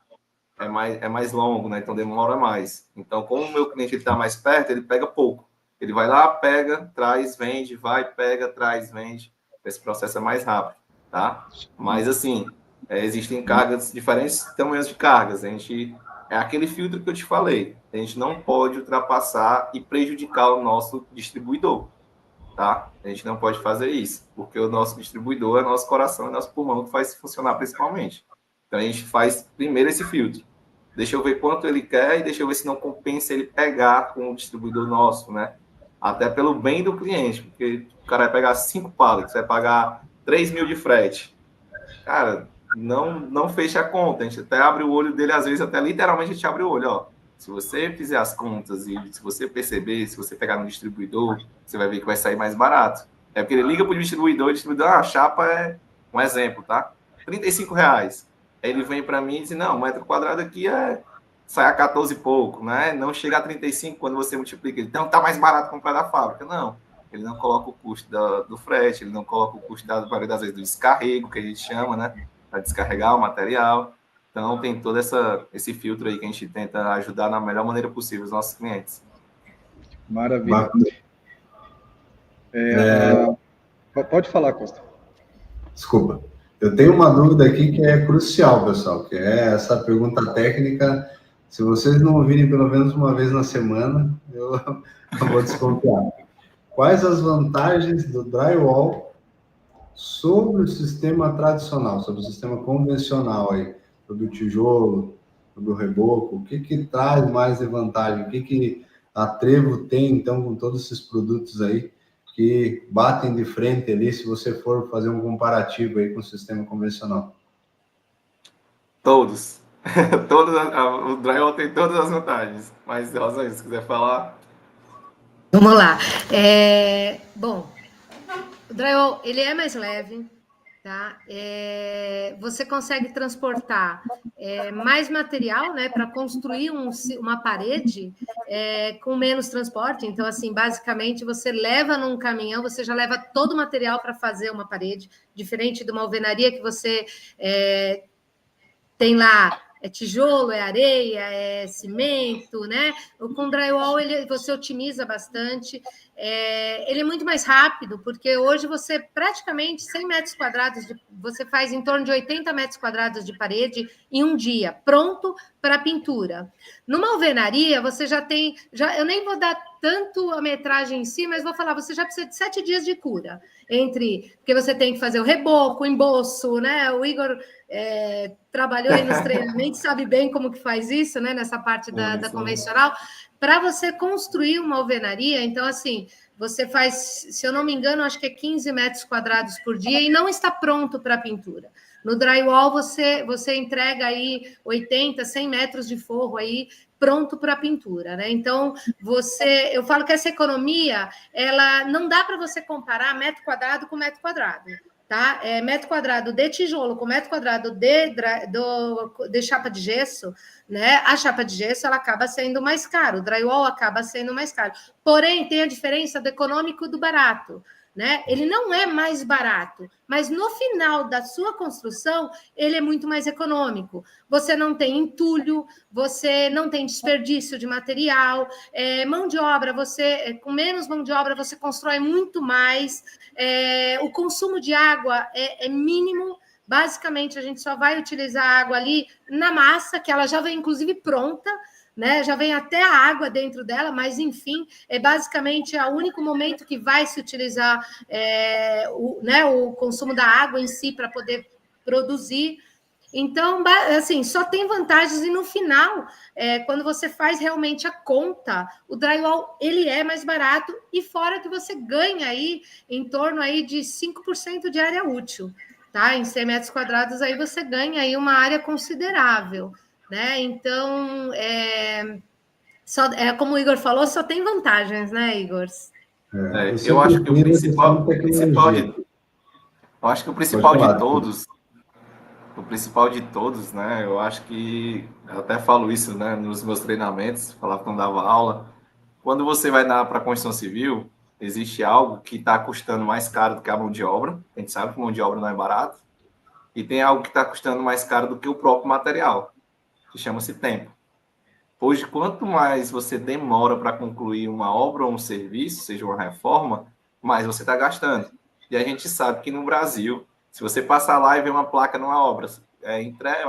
é mais longo, né? Então demora mais. Então, como o meu cliente está mais perto, ele pega pouco. Ele vai lá, pega, traz, vende, vai, pega, traz, vende. Esse processo é mais rápido, tá? Mas, assim, existem cargas, diferentes tamanhos de cargas. É aquele filtro que eu te falei. A gente não pode ultrapassar e prejudicar o nosso distribuidor. Tá? A gente não pode fazer isso, porque o nosso distribuidor é nosso coração, é nosso pulmão que faz funcionar principalmente. Então a gente faz primeiro esse filtro. Deixa eu ver quanto ele quer e deixa eu ver se não compensa ele pegar com o distribuidor nosso, né? Até pelo bem do cliente, porque o cara vai pegar 5 pallets, vai pagar 3 mil de frete. Cara, não fecha a conta. A gente até abre o olho dele, às vezes até literalmente a gente abre o olho, Se você fizer as contas e se você perceber, se você pegar no distribuidor, você vai ver que vai sair mais barato. É porque ele liga para o distribuidor, a chapa é um exemplo, tá? R$35. Aí ele vem para mim e diz, não, o metro quadrado aqui sai a 14 e pouco, né? Não chega a 35 quando você multiplica. Então tá mais barato comprar da fábrica. Não, ele não coloca o custo do frete, ele não coloca o custo das vezes do descarrego, que a gente chama, né? Para descarregar o material. Então, tem todo esse filtro aí que a gente tenta ajudar na melhor maneira possível os nossos clientes. Maravilha. Pode falar, Costa. Desculpa. Eu tenho uma dúvida aqui que é crucial, pessoal, que é essa pergunta técnica. Se vocês não ouvirem pelo menos uma vez na semana, eu vou desconfiar. Quais as vantagens do drywall sobre o sistema tradicional, sobre o sistema convencional aí? Sobre o tijolo, sobre o reboco, o que traz mais de vantagem? O que a Trevo tem, então, com todos esses produtos aí que batem de frente ali, se você for fazer um comparativo aí com o sistema convencional? Todos. O drywall tem todas as vantagens. Mas, Rosa, se quiser falar... Vamos lá. Bom, o drywall, ele é mais leve, tá? Você consegue transportar mais material, né, para construir uma parede com menos transporte. Então, assim, basicamente, você leva num caminhão, você já leva todo o material para fazer uma parede, diferente de uma alvenaria que você tem lá é tijolo, é areia, é cimento, né? Com drywall você otimiza bastante. Ele é muito mais rápido, porque hoje você praticamente 100 metros quadrados, você faz em torno de 80 metros quadrados de parede em um dia, pronto para pintura. Numa alvenaria, você já tem... eu nem vou dar tanto a metragem em si, mas vou falar, você já precisa de 7 dias de cura, porque você tem que fazer o reboco, o emboço, né? O Igor trabalhou aí nos treinamentos, sabe bem como que faz isso, né? Nessa parte da convencional. Para você construir uma alvenaria, então, assim, você faz, se eu não me engano, acho que é 15 metros quadrados por dia e não está pronto para pintura. No drywall, você entrega aí 80, 100 metros de forro aí pronto para pintura, né? Então, eu falo que essa economia, ela não dá para você comparar metro quadrado com metro quadrado, tá? Metro quadrado de tijolo com metro quadrado de chapa de gesso, né? A chapa de gesso, ela acaba sendo mais caro, o drywall acaba sendo mais caro. Porém, tem a diferença do econômico e do barato, né? Ele não é mais barato, mas no final da sua construção, ele é muito mais econômico. Você não tem entulho, você não tem desperdício de material, mão de obra, com menos mão de obra, você constrói muito mais, o consumo de água é mínimo. Basicamente, a gente só vai utilizar a água ali na massa, que ela já vem, inclusive, pronta, né? Já vem até a água dentro dela, mas, enfim, basicamente o único momento que vai se utilizar o consumo da água em si para poder produzir. Então, assim, só tem vantagens e no final, quando você faz realmente a conta, o drywall, ele é mais barato e fora que você ganha aí em torno aí de 5% de área útil, tá? Em 100 metros quadrados aí você ganha aí uma área considerável, né? Então, como o Igor falou, só tem vantagens, né, Igor? Eu acho que o principal de todos, né? Eu acho que eu até falo isso, né? Nos meus treinamentos, falava quando dava aula. Quando você vai para a construção civil, existe algo que está custando mais caro do que a mão de obra. A gente sabe que mão de obra não é barato. E tem algo que está custando mais caro do que o próprio material, que chama-se tempo. Hoje, quanto mais você demora para concluir uma obra ou um serviço, seja uma reforma, mais você está gastando. E a gente sabe que no Brasil, se você passar lá e ver uma placa numa obra,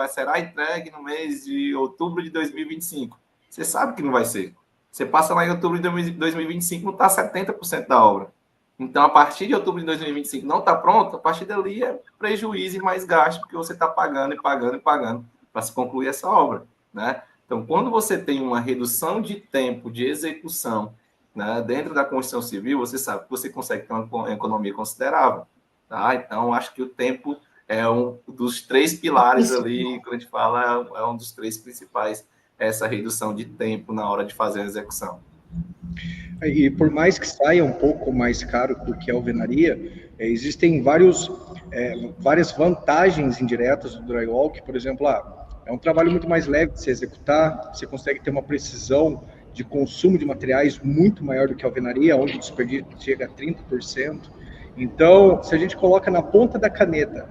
será entregue no mês de outubro de 2025. Você sabe que não vai ser. Você passa lá em outubro de 2025, não está 70% da obra. Então, a partir de outubro de 2025 não está pronto, a partir dali é prejuízo e mais gasto, porque você está pagando e pagando e pagando para se concluir essa obra, né? Então, quando você tem uma redução de tempo de execução, né, dentro da construção civil, você sabe que você consegue ter uma economia considerável, tá? Então, acho que o tempo é um dos 3 pilares ali, quando a gente fala, é um dos 3 principais, essa redução de tempo na hora de fazer a execução. E por mais que saia um pouco mais caro do que a alvenaria, existem várias vantagens indiretas do drywall, que, por exemplo, é um trabalho muito mais leve de se executar, você consegue ter uma precisão de consumo de materiais muito maior do que a alvenaria, onde o desperdício chega a 30%. Então, se a gente coloca na ponta da caneta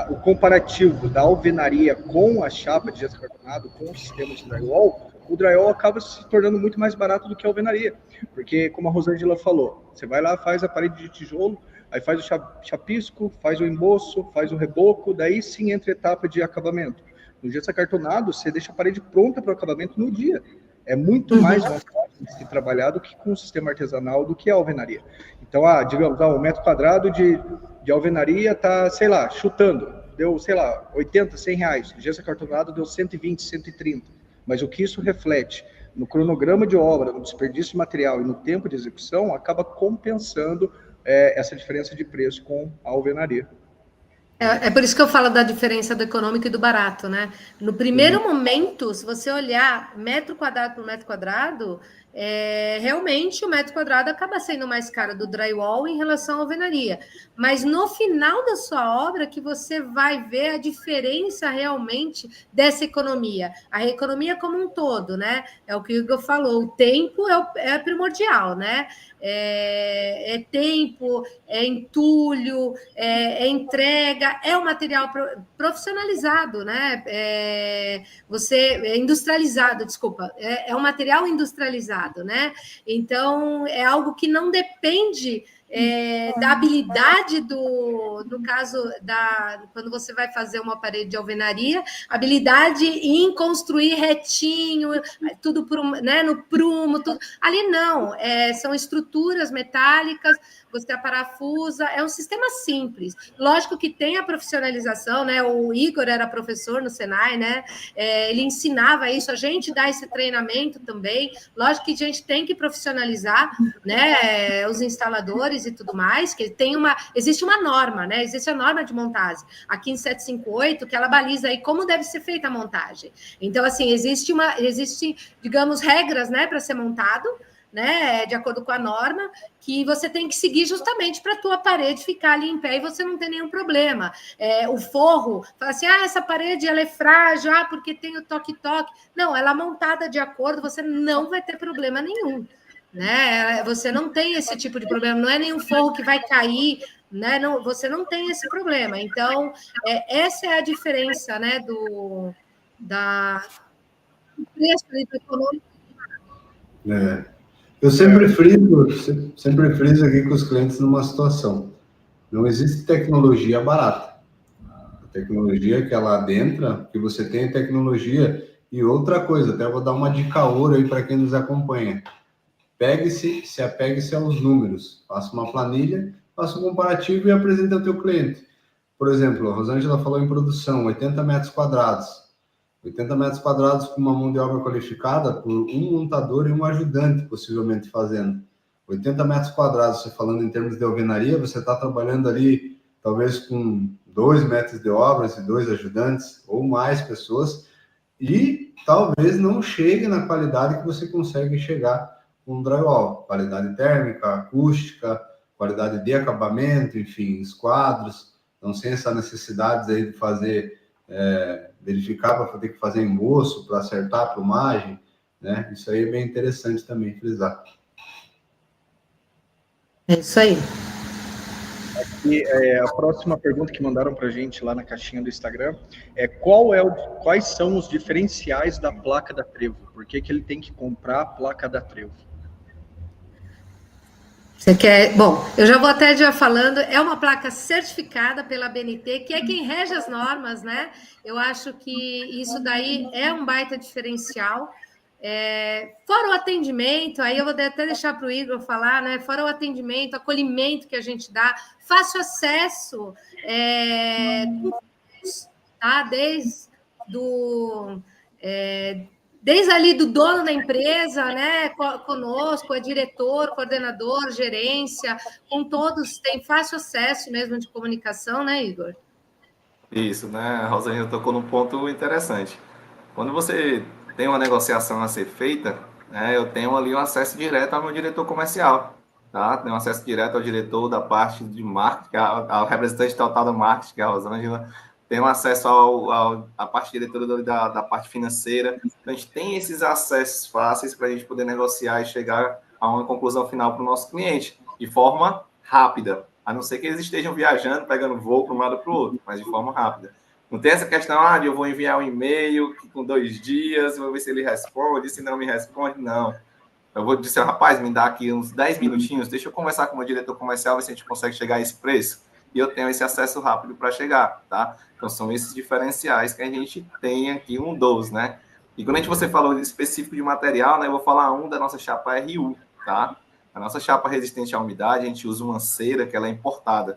o comparativo da alvenaria com a chapa de gesso cartonado, com o sistema de drywall, o drywall acaba se tornando muito mais barato do que a alvenaria. Porque, como a Rosângela falou, você vai lá, faz a parede de tijolo, aí faz o chapisco, faz o emboço, faz o reboco, daí sim entra a etapa de acabamento. No gesso acartonado, você deixa a parede pronta para o acabamento no dia. É muito mais vantajoso se trabalhar do que com o sistema artesanal, do que a alvenaria. Então, digamos, um metro quadrado de alvenaria está, sei lá, chutando, deu, sei lá, 80, 100 reais. O gesso acartonado deu 120, 130. Mas o que isso reflete no cronograma de obra, no desperdício de material e no tempo de execução, acaba compensando essa diferença de preço com a alvenaria. É por isso que eu falo da diferença do econômico e do barato, né? No primeiro momento, se você olhar metro quadrado por metro quadrado, realmente o metro quadrado acaba sendo mais caro do drywall em relação à alvenaria. Mas no final da sua obra que você vai ver a diferença realmente dessa economia. A economia como um todo, né? É o que o Igor falou, o tempo é primordial, né? Tempo, entulho, entrega, é o material profissionalizado, né? Industrializado, desculpa, é um material industrializado, né? Então, é algo que não depende da habilidade no caso, quando você vai fazer uma parede de alvenaria, habilidade em construir retinho, tudo né, no prumo, tudo. Ali não, são estruturas metálicas, você aparafusa, é um sistema simples. Lógico que tem a profissionalização, né? O Igor era professor no Senai, né? Ele ensinava isso, a gente dá esse treinamento também. Lógico que a gente tem que profissionalizar, né? Os instaladores e tudo mais, que existe uma norma, né? Existe a norma de montagem, a 15758, que ela baliza aí como deve ser feita a montagem. Então, assim, existe, digamos, regras, né, para ser montado, né, de acordo com a norma, que você tem que seguir justamente para a tua parede ficar ali em pé e você não ter nenhum problema. O forro, fala assim, essa parede ela é frágil, porque tem o toque-toque. Não, ela é montada de acordo, você não vai ter problema nenhum. Né? Você não tem esse tipo de problema, não é nenhum forro que vai cair, né? Não, você não tem esse problema. Então, essa é a diferença, né, do preço econômico. Eu sempre friso aqui com os clientes numa situação. Não existe tecnologia barata. A tecnologia que ela adentra, que você tem tecnologia. E outra coisa, até vou dar uma dica ouro aí para quem nos acompanha. Se apegue-se aos números. Faça uma planilha, faça um comparativo e apresente ao teu cliente. Por exemplo, a Rosângela falou em produção, 80 metros quadrados. 80 metros quadrados com uma mão de obra qualificada por um montador e um ajudante, possivelmente, fazendo. 80 metros quadrados, você falando em termos de alvenaria, você está trabalhando ali, talvez com 2 metros de obras e 2 ajudantes, ou mais pessoas, e talvez não chegue na qualidade que você consegue chegar com drywall. Qualidade térmica, acústica, qualidade de acabamento, enfim, esquadros. Então, sem essa necessidade aí de fazer... verificar para ter que fazer embolso, para acertar a plumagem, né? Isso aí é bem interessante também frisar. É isso aí. Aqui, a próxima pergunta que mandaram para a gente lá na caixinha do Instagram é quais são os diferenciais da placa da Trevo? Por que ele tem que comprar a placa da Trevo? Você quer... Bom, eu já vou até já falando, é uma placa certificada pela ABNT, que é quem rege as normas, né? Eu acho que isso daí é um baita diferencial. Fora o atendimento, aí eu vou até deixar para o Igor falar, né? Fora o atendimento, acolhimento que a gente dá, fácil acesso, tá? Desde ali do dono da empresa, né, conosco, é diretor, coordenador, gerência, com todos, tem fácil acesso mesmo de comunicação, né, Igor? Isso, né? A Rosângela tocou num ponto interessante. Quando você tem uma negociação a ser feita, né, eu tenho ali um acesso direto ao meu diretor comercial, tá? Tenho acesso direto ao diretor da parte de marketing, ao representante total do marketing, que é a Rosângela. Tenho acesso à parte diretora da parte financeira. Então, a gente tem esses acessos fáceis para a gente poder negociar e chegar a uma conclusão final para o nosso cliente, de forma rápida, a não ser que eles estejam viajando, pegando voo para um lado para o outro, mas de forma rápida. Não tem essa questão, de eu vou enviar um e-mail com 2 dias, vou ver se ele responde, se não me responde, não. Eu vou dizer, rapaz, me dá aqui uns 10 minutinhos, deixa eu conversar com o meu diretor comercial, ver se a gente consegue chegar a esse preço. E eu tenho esse acesso rápido para chegar, tá? Então, são esses diferenciais que a gente tem aqui, um dos, né? E quando você falou específico de material, né? Eu vou falar da nossa chapa RU, tá? A nossa chapa resistente à umidade, a gente usa uma cera que ela é importada.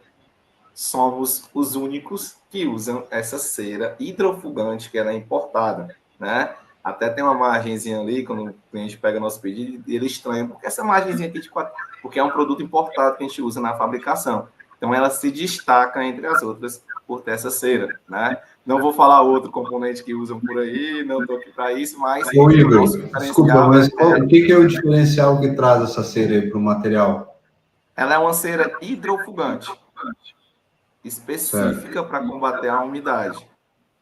Somos os únicos que usam essa cera hidrofugante que ela é importada, né? Até tem uma margenzinha ali, quando o cliente pega nosso pedido, ele estranha, porque essa margenzinha aqui, porque é um produto importado que a gente usa na fabricação. Então, ela se destaca entre as outras por ter essa cera, né? Não vou falar outro componente que usam por aí, não estou aqui para isso, mas... Ô, Igor, desculpa, mas o que é o diferencial que traz essa cera aí para o material? Ela é uma cera hidrofugante, específica para combater a umidade,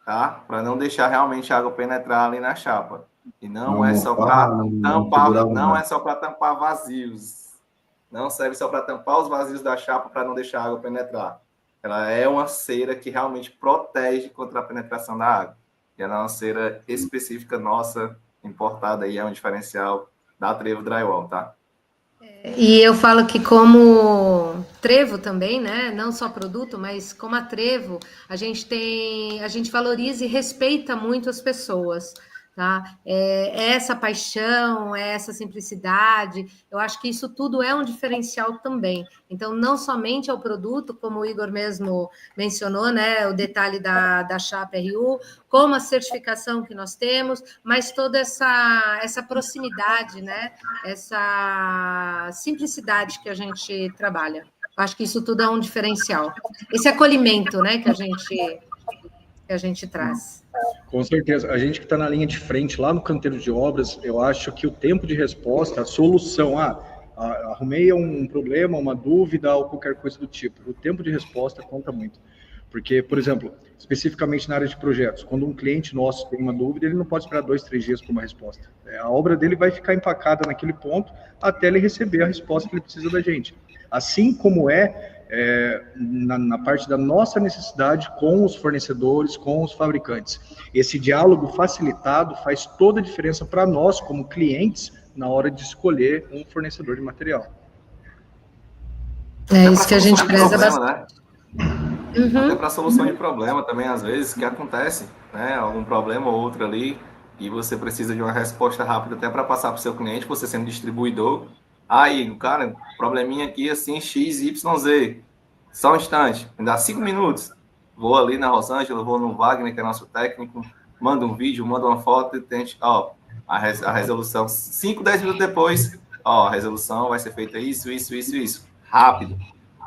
tá? Para não deixar realmente a água penetrar ali na chapa. E não é só para tampar, não é só para tampar vazios. Não serve só para tampar os vazios da chapa para não deixar a água penetrar. ela é uma cera que realmente protege contra a penetração da água. E ela é uma cera específica nossa, importada, e é um diferencial da Trevo Drywall, tá? E eu falo que como Trevo também, né? Não só produto, mas como a Trevo, a gente valoriza e respeita muito as pessoas, tá? É essa paixão, é essa simplicidade. Eu acho que isso tudo é um diferencial também. Então, não somente é o produto, como o Igor mesmo mencionou, né? O detalhe da chapa RU, como a certificação que nós temos, mas toda essa proximidade, né? Essa simplicidade que a gente trabalha. Acho que isso tudo é um diferencial. Esse acolhimento, né, que a gente traz. Com certeza. A gente que está na linha de frente, lá no canteiro de obras, eu acho que o tempo de resposta, a solução, arrumei um problema, uma dúvida ou qualquer coisa do tipo. O tempo de resposta conta muito. Porque, por exemplo, especificamente na área de projetos, quando um cliente nosso tem uma dúvida, ele não pode esperar 2, 3 dias por uma resposta. A obra dele vai ficar empacada naquele ponto até ele receber a resposta que ele precisa da gente. Assim como na parte da nossa necessidade com os fornecedores, com os fabricantes. Esse diálogo facilitado faz toda a diferença para nós, como clientes, na hora de escolher um fornecedor de material. É isso que a gente preza bastante. Né? Até para solução de problema também, às vezes, que acontece, né? Algum problema ou outro ali, e você precisa de uma resposta rápida até para passar para o seu cliente, você sendo distribuidor. Aí, cara, probleminha aqui, assim, X, Y, Z. Só um instante, me dá 5 minutos. Vou ali na Rosângela, vou no Wagner, que é nosso técnico, manda um vídeo, manda uma foto, e tente, a resolução, 5, 10 minutos depois, a resolução vai ser feita isso. Rápido.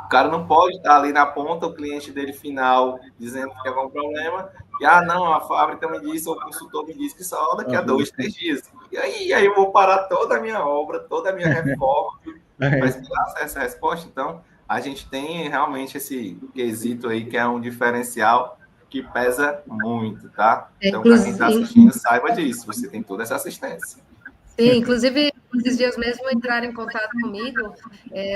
O cara não pode estar ali na ponta, o cliente dele final, dizendo que tem algum problema, e, não, a fábrica me disse, ou o consultor me disse que só daqui a 2, 3 dias. E aí eu vou parar toda a minha obra, toda a minha reforma, para esperar essa resposta. Então, a gente tem realmente esse quesito aí, que é um diferencial que pesa muito, tá? Então, para quem está assistindo, saiba disso, você tem toda essa assistência. Sim, inclusive, esses dias mesmo entraram em contato comigo,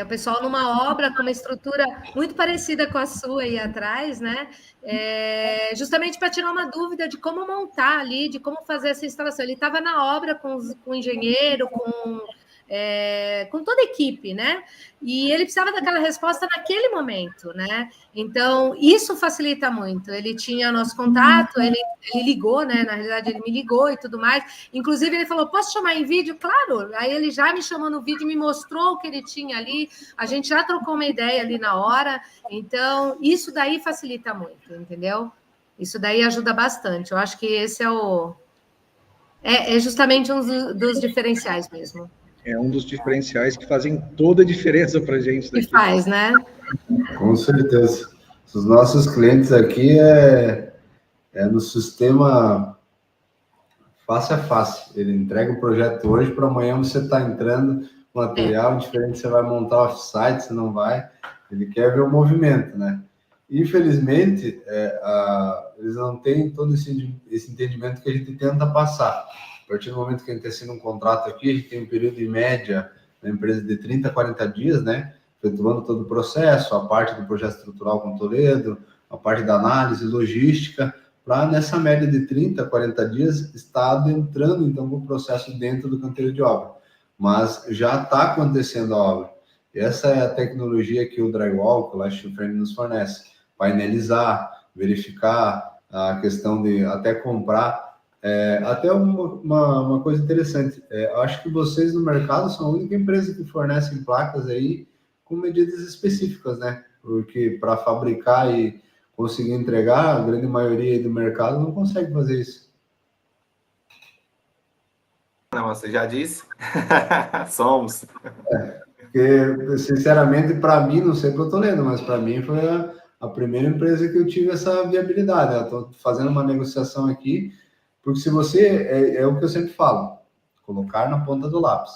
o pessoal numa obra com uma estrutura muito parecida com a sua aí atrás, né? Justamente para tirar uma dúvida de como montar ali, de como fazer essa instalação. Ele estava na obra com o engenheiro, com toda a equipe, né? E ele precisava daquela resposta naquele momento, né? Então, isso facilita muito. Ele tinha nosso contato, ele ligou, né? Na realidade, ele me ligou e tudo mais. Inclusive, ele falou, posso chamar em vídeo? Claro! Aí ele já me chamou no vídeo, me mostrou o que ele tinha ali, a gente já trocou uma ideia ali na hora. Então, isso daí facilita muito, entendeu? Isso daí ajuda bastante. Eu acho que esse é justamente um dos diferenciais mesmo. É um dos diferenciais que fazem toda a diferença para a gente. Que faz, né? Com certeza. Os nossos clientes aqui é no sistema face a face. Ele entrega o projeto hoje, para amanhã você está entrando material diferente, você vai montar off-site, você não vai. Ele quer ver o movimento, né? Infelizmente, eles não têm todo esse entendimento que a gente tenta passar. A partir do momento que a gente assina um contrato aqui, a gente tem um período em média na empresa de 30 a 40 dias, né? Efetuando todo o processo, a parte do projeto estrutural com Toledo, a parte da análise, logística, para nessa média de 30 a 40 dias estar adentrando, então, o processo dentro do canteiro de obra. Mas já está acontecendo a obra. E essa é a tecnologia que o Drywall, que o Last Frame nos fornece. Painelizar, verificar a questão de até comprar. Até uma coisa interessante, acho que vocês no mercado são a única empresa que fornecem placas aí com medidas específicas, né? Porque para fabricar e conseguir entregar, a grande maioria do mercado não consegue fazer isso. Não, você já disse? Somos. Porque, sinceramente, para mim, não sei para o Toledo, mas para mim foi a primeira empresa que eu tive essa viabilidade. Eu estou fazendo uma negociação aqui. Porque se você, é o que eu sempre falo, colocar na ponta do lápis.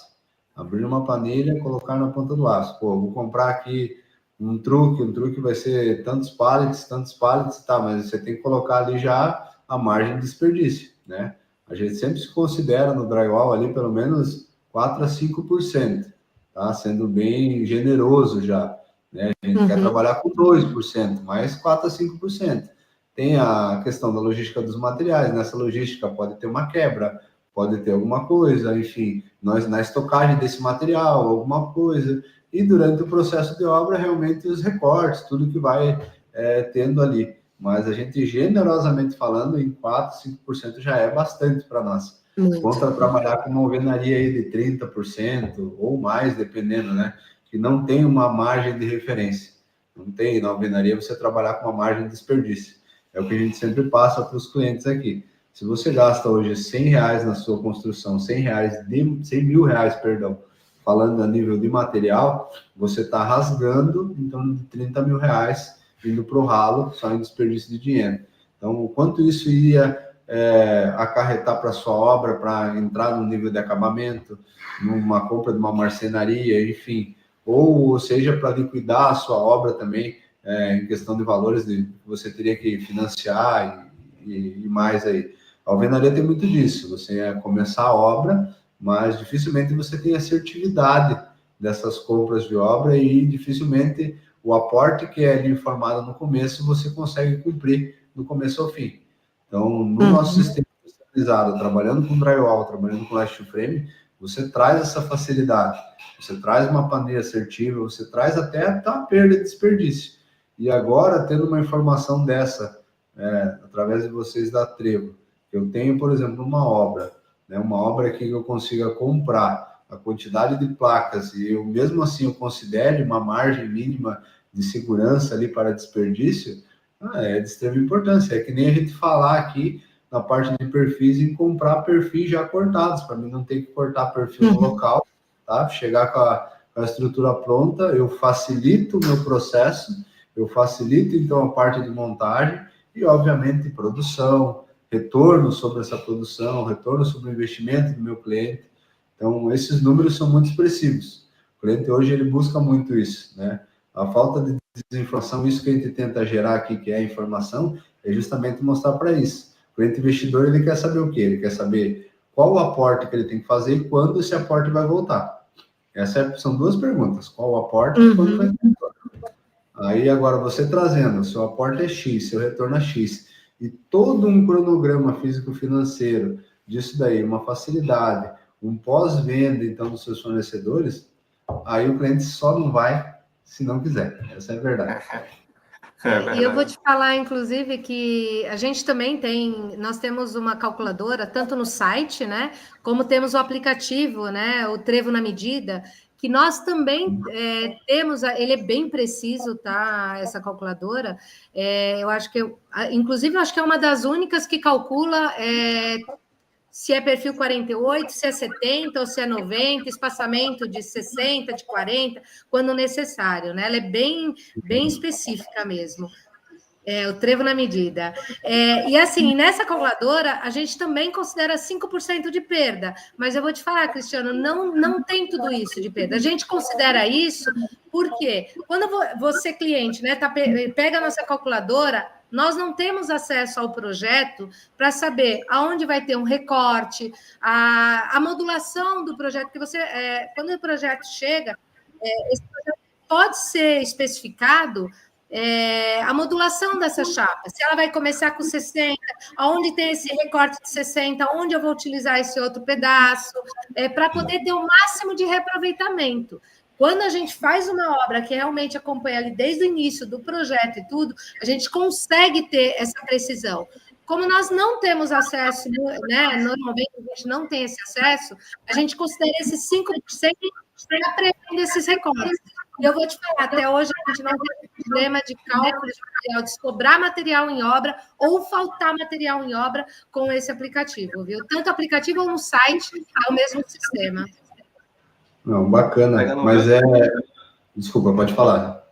Abrir uma planilha, colocar na ponta do lápis. Pô, vou comprar aqui um truque vai ser tantos pallets, tá, mas você tem que colocar ali já a margem de desperdício, né? A gente sempre se considera no drywall ali pelo menos 4 a 5%, tá? Sendo bem generoso já. né? A gente quer trabalhar com 2%, mais 4 a 5%. Tem a questão da logística dos materiais. Nessa logística pode ter uma quebra, pode ter alguma coisa, enfim, nós na estocagem desse material, alguma coisa. E durante o processo de obra, realmente os recortes, tudo que vai tendo ali. Mas a gente, generosamente falando, em 4, 5% já é bastante para nós. Contra trabalhar com uma alvenaria aí de 30% ou mais, dependendo, né? Que não tem uma margem de referência. Não tem, na alvenaria, você trabalhar com uma margem de desperdício. É o que a gente sempre passa para os clientes aqui. Se você gasta hoje R$100 na sua construção, R$100.000, perdão, falando a nível de material, você está rasgando em torno de R$30.000 indo para o ralo, só em desperdício de dinheiro. Então, o quanto isso ia acarretar para a sua obra, para entrar no nível de acabamento, numa compra de uma marcenaria, enfim, ou seja, para liquidar a sua obra também, em questão de valores que você teria que financiar e mais aí. A alvenaria tem muito disso, você começar a obra, mas dificilmente você tem assertividade dessas compras de obra e dificilmente o aporte que é ali informado no começo você consegue cumprir do começo ao fim. Então, no nosso sistema especializado, trabalhando com drywall, trabalhando com last frame, você traz essa facilidade, você traz uma paneira assertiva, você traz até a perda de desperdício. E agora, tendo uma informação dessa, através de vocês da Trevo, eu tenho, por exemplo, uma obra, né, uma obra que eu consiga comprar a quantidade de placas e eu, mesmo assim, eu considere uma margem mínima de segurança ali para desperdício, é de extrema importância. É que nem a gente falar aqui na parte de perfis em comprar perfis já cortados, para mim não ter que cortar perfil no local, tá? Chegar com a estrutura pronta, eu facilito o meu processo, eu facilito então a parte de montagem e, obviamente, produção, retorno sobre essa produção, retorno sobre o investimento do meu cliente. Então, esses números são muito expressivos. O cliente hoje ele busca muito isso, né? A falta de desinformação, isso que a gente tenta gerar aqui, que é a informação, é justamente mostrar para isso. O cliente investidor, ele quer saber o quê? Ele quer saber qual o aporte que ele tem que fazer e quando esse aporte vai voltar. São duas perguntas. Qual o aporte e quando vai voltar? Aí, agora, você trazendo, seu aporte é X, seu retorno é X, e todo um cronograma físico-financeiro disso daí, uma facilidade, um pós-venda, então, dos seus fornecedores, aí o cliente só não vai se não quiser. Essa é a verdade. E eu vou te falar, inclusive, que a gente também nós temos uma calculadora, tanto no site, né, como temos o aplicativo, né, o Trevo na Medida, que nós também temos, ele é bem preciso, tá, essa calculadora, eu acho que, inclusive, eu acho que é uma das únicas que calcula se é perfil 48, se é 70 ou se é 90, espaçamento de 60, de 40, quando necessário, né? Ela é bem específica mesmo. O Trevo na Medida. E assim, nessa calculadora, a gente também considera 5% de perda, mas eu vou te falar, Cristiano, não tem tudo isso de perda. A gente considera isso porque quando você, cliente, né, pega a nossa calculadora, nós não temos acesso ao projeto para saber aonde vai ter um recorte, a modulação do projeto, que você, quando o projeto chega, esse projeto pode ser especificado a modulação dessa chapa, se ela vai começar com 60, aonde tem esse recorte de 60, onde eu vou utilizar esse outro pedaço, para poder ter o máximo de reaproveitamento. Quando a gente faz uma obra que realmente acompanha ali desde o início do projeto e tudo, a gente consegue ter essa precisão. Como nós não temos acesso, né, normalmente a gente não tem esse acesso, a gente considera esses 5% para prever esses recortes. E eu vou te falar, até hoje a gente não tem problema de cálculo de material, de sobrar material em obra ou faltar material em obra com esse aplicativo, viu? Tanto aplicativo ou no site, é o mesmo sistema. Não, bacana, mas Desculpa, pode falar.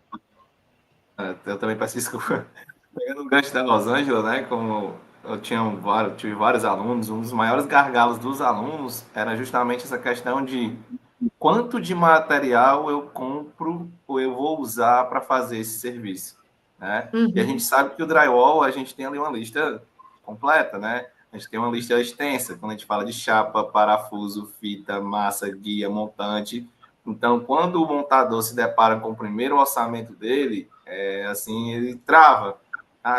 Eu também peço desculpa. Pegando o gancho da Rosângela, né? Como eu tive vários alunos, um dos maiores gargalos dos alunos era justamente essa questão de quanto de material eu compro ou eu vou usar para fazer esse serviço, né? E a gente sabe que o drywall, a gente tem ali uma lista completa, né? A gente tem uma lista extensa, quando a gente fala de chapa, parafuso, fita, massa, guia, montante, Então, quando o montador se depara com o primeiro orçamento dele, ele trava.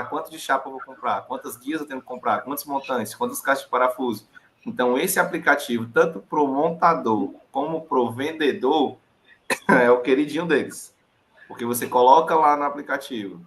Quanto de chapa eu vou comprar? Quantas guias eu tenho que comprar? Quantos montantes? Quantas caixas de parafuso? Então, esse aplicativo, tanto para o montador como para o vendedor, é o queridinho deles. Porque você coloca lá no aplicativo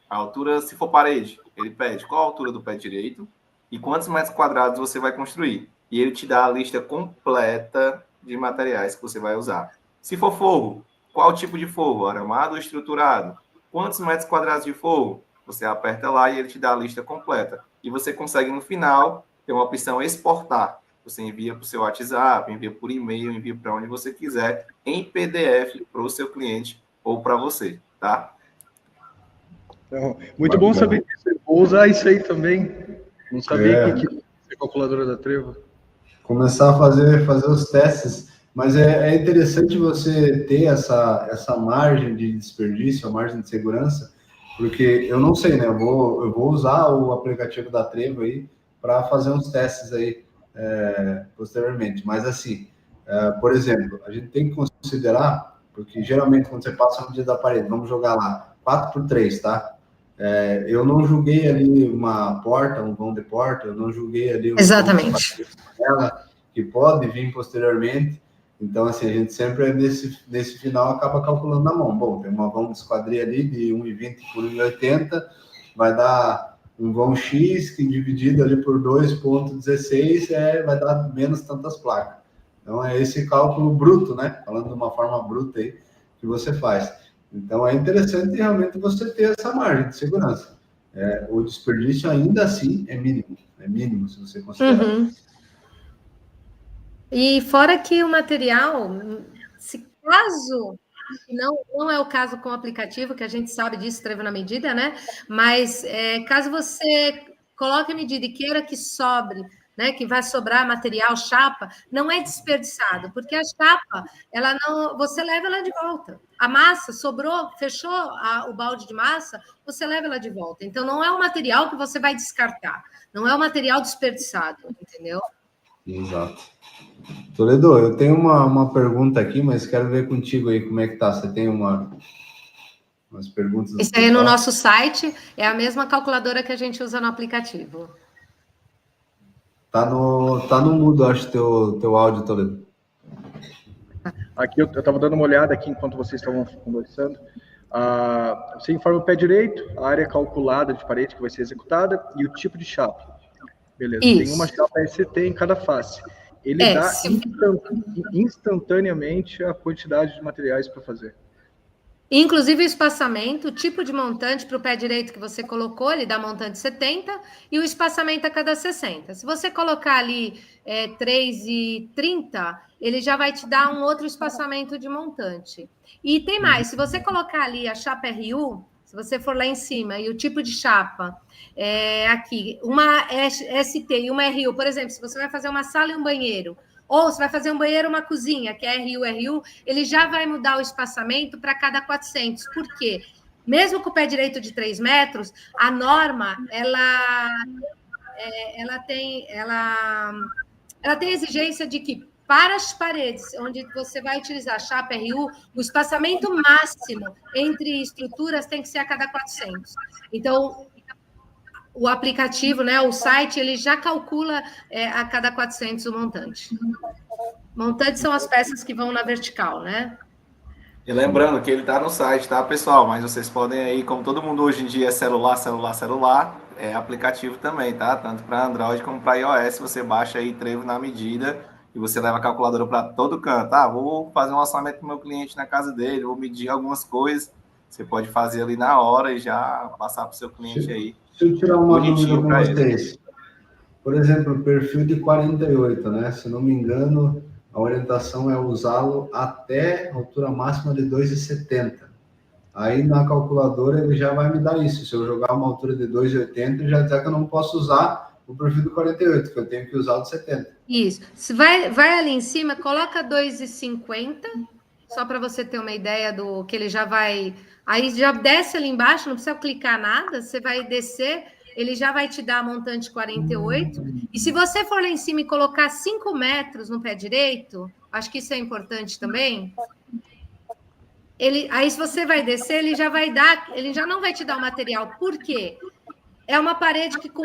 a altura, se for parede, ele pede qual a altura do pé direito e quantos metros quadrados você vai construir. E ele te dá a lista completa de materiais que você vai usar. Se for forro, qual tipo de forro? Aramado ou estruturado? Quantos metros quadrados de forro? Você aperta lá e ele te dá a lista completa. E você consegue, no final, ter uma opção exportar. Você envia para o seu WhatsApp, envia por e-mail, envia para onde você quiser, em PDF para o seu cliente ou para você, tá? Então, muito bom saber disso. Eu vou usar isso aí também. Não sabia que é a calculadora da Trevo. Começar a fazer os testes, mas é interessante você ter essa margem de desperdício, a margem de segurança, porque eu não sei, né? Eu vou usar o aplicativo da Trevo aí para fazer uns testes aí posteriormente. Mas assim, por exemplo, a gente tem que considerar, porque geralmente quando você passa no dia da parede, vamos jogar lá, 4x3, tá? Eu não julguei ali uma porta, um vão de porta, eu não julguei ali Exatamente. Que pode vir posteriormente. Então, assim, a gente sempre nesse final acaba calculando na mão. Bom, tem uma vão de esquadria ali de 1,20 por 1,80, vai dar um vão X que dividido ali por 2,16 vai dar menos tantas placas. Então, é esse cálculo bruto, né? Falando de uma forma bruta aí, que você faz. Então, é interessante realmente você ter essa margem de segurança. O desperdício ainda assim é mínimo se você considerar. Uhum. E fora que o material, se caso, não é o caso com o aplicativo, que a gente sabe disso, Trevo na medida, né? Mas caso você coloque a medida e queira que sobre, né, que vai sobrar material, chapa, não é desperdiçado, porque a chapa, você leva ela de volta. A massa sobrou, fechou o balde de massa, você leva ela de volta. Então, não é um material que você vai descartar, não é um material desperdiçado, entendeu? Exato. Toledo, eu tenho uma pergunta aqui, mas quero ver contigo aí como é que tá. Você tem umas perguntas? Isso aí é no nosso site, é a mesma calculadora que a gente usa no aplicativo. Tá no mudo, acho, teu áudio, Toledo. Aqui eu estava dando uma olhada aqui enquanto vocês estavam conversando. Você informa o pé direito, a área calculada de parede que vai ser executada e o tipo de chapa. Beleza. Isso. Tem uma chapa ST em cada face. Ele dá instantaneamente a quantidade de materiais para fazer. Inclusive o espaçamento, o tipo de montante para o pé direito que você colocou, ele dá montante 70 e o espaçamento a cada 60. Se você colocar ali 3,30, ele já vai te dar um outro espaçamento de montante. E tem mais, se você colocar ali a chapa RU, se você for lá em cima, e o tipo de chapa, aqui, uma ST e uma RU, por exemplo, se você vai fazer uma sala e um banheiro, ou você vai fazer um banheiro e uma cozinha, que é RU, ele já vai mudar o espaçamento para cada 400. Por quê? Mesmo com o pé direito de 3 metros, a norma, ela tem exigência de que para as paredes onde você vai utilizar a chapa RU, o espaçamento máximo entre estruturas tem que ser a cada 400. Então, o aplicativo, né, o site, ele já calcula a cada 400 o montante. Montantes são as peças que vão na vertical, né? E lembrando que ele está no site, tá, pessoal? Mas vocês podem aí, como todo mundo hoje em dia é celular, é aplicativo também, tá? Tanto para Android como para iOS, você baixa aí Trevo na medida e você leva a calculadora para todo canto. Vou fazer um orçamento para o meu cliente na casa dele, vou medir algumas coisas. Você pode fazer ali na hora e já passar para o seu cliente aí. Deixa eu tirar uma dúvida com vocês. Por exemplo, o perfil de 48, né? Se não me engano, a orientação é usá-lo até a altura máxima de 2,70. Aí na calculadora ele já vai me dar isso. Se eu jogar uma altura de 2,80, ele já diz que eu não posso usar o perfil do 48, que eu tenho que usar o de 70. Isso. Se vai ali em cima, coloca 2,50, só para você ter uma ideia do que ele já vai... Aí já desce ali embaixo, não precisa clicar nada, você vai descer, ele já vai te dar a montante 48. E se você for lá em cima e colocar 5 metros no pé direito, acho que isso é importante também, Aí se você vai descer, ele já não vai te dar o material. Por quê? É uma parede que, com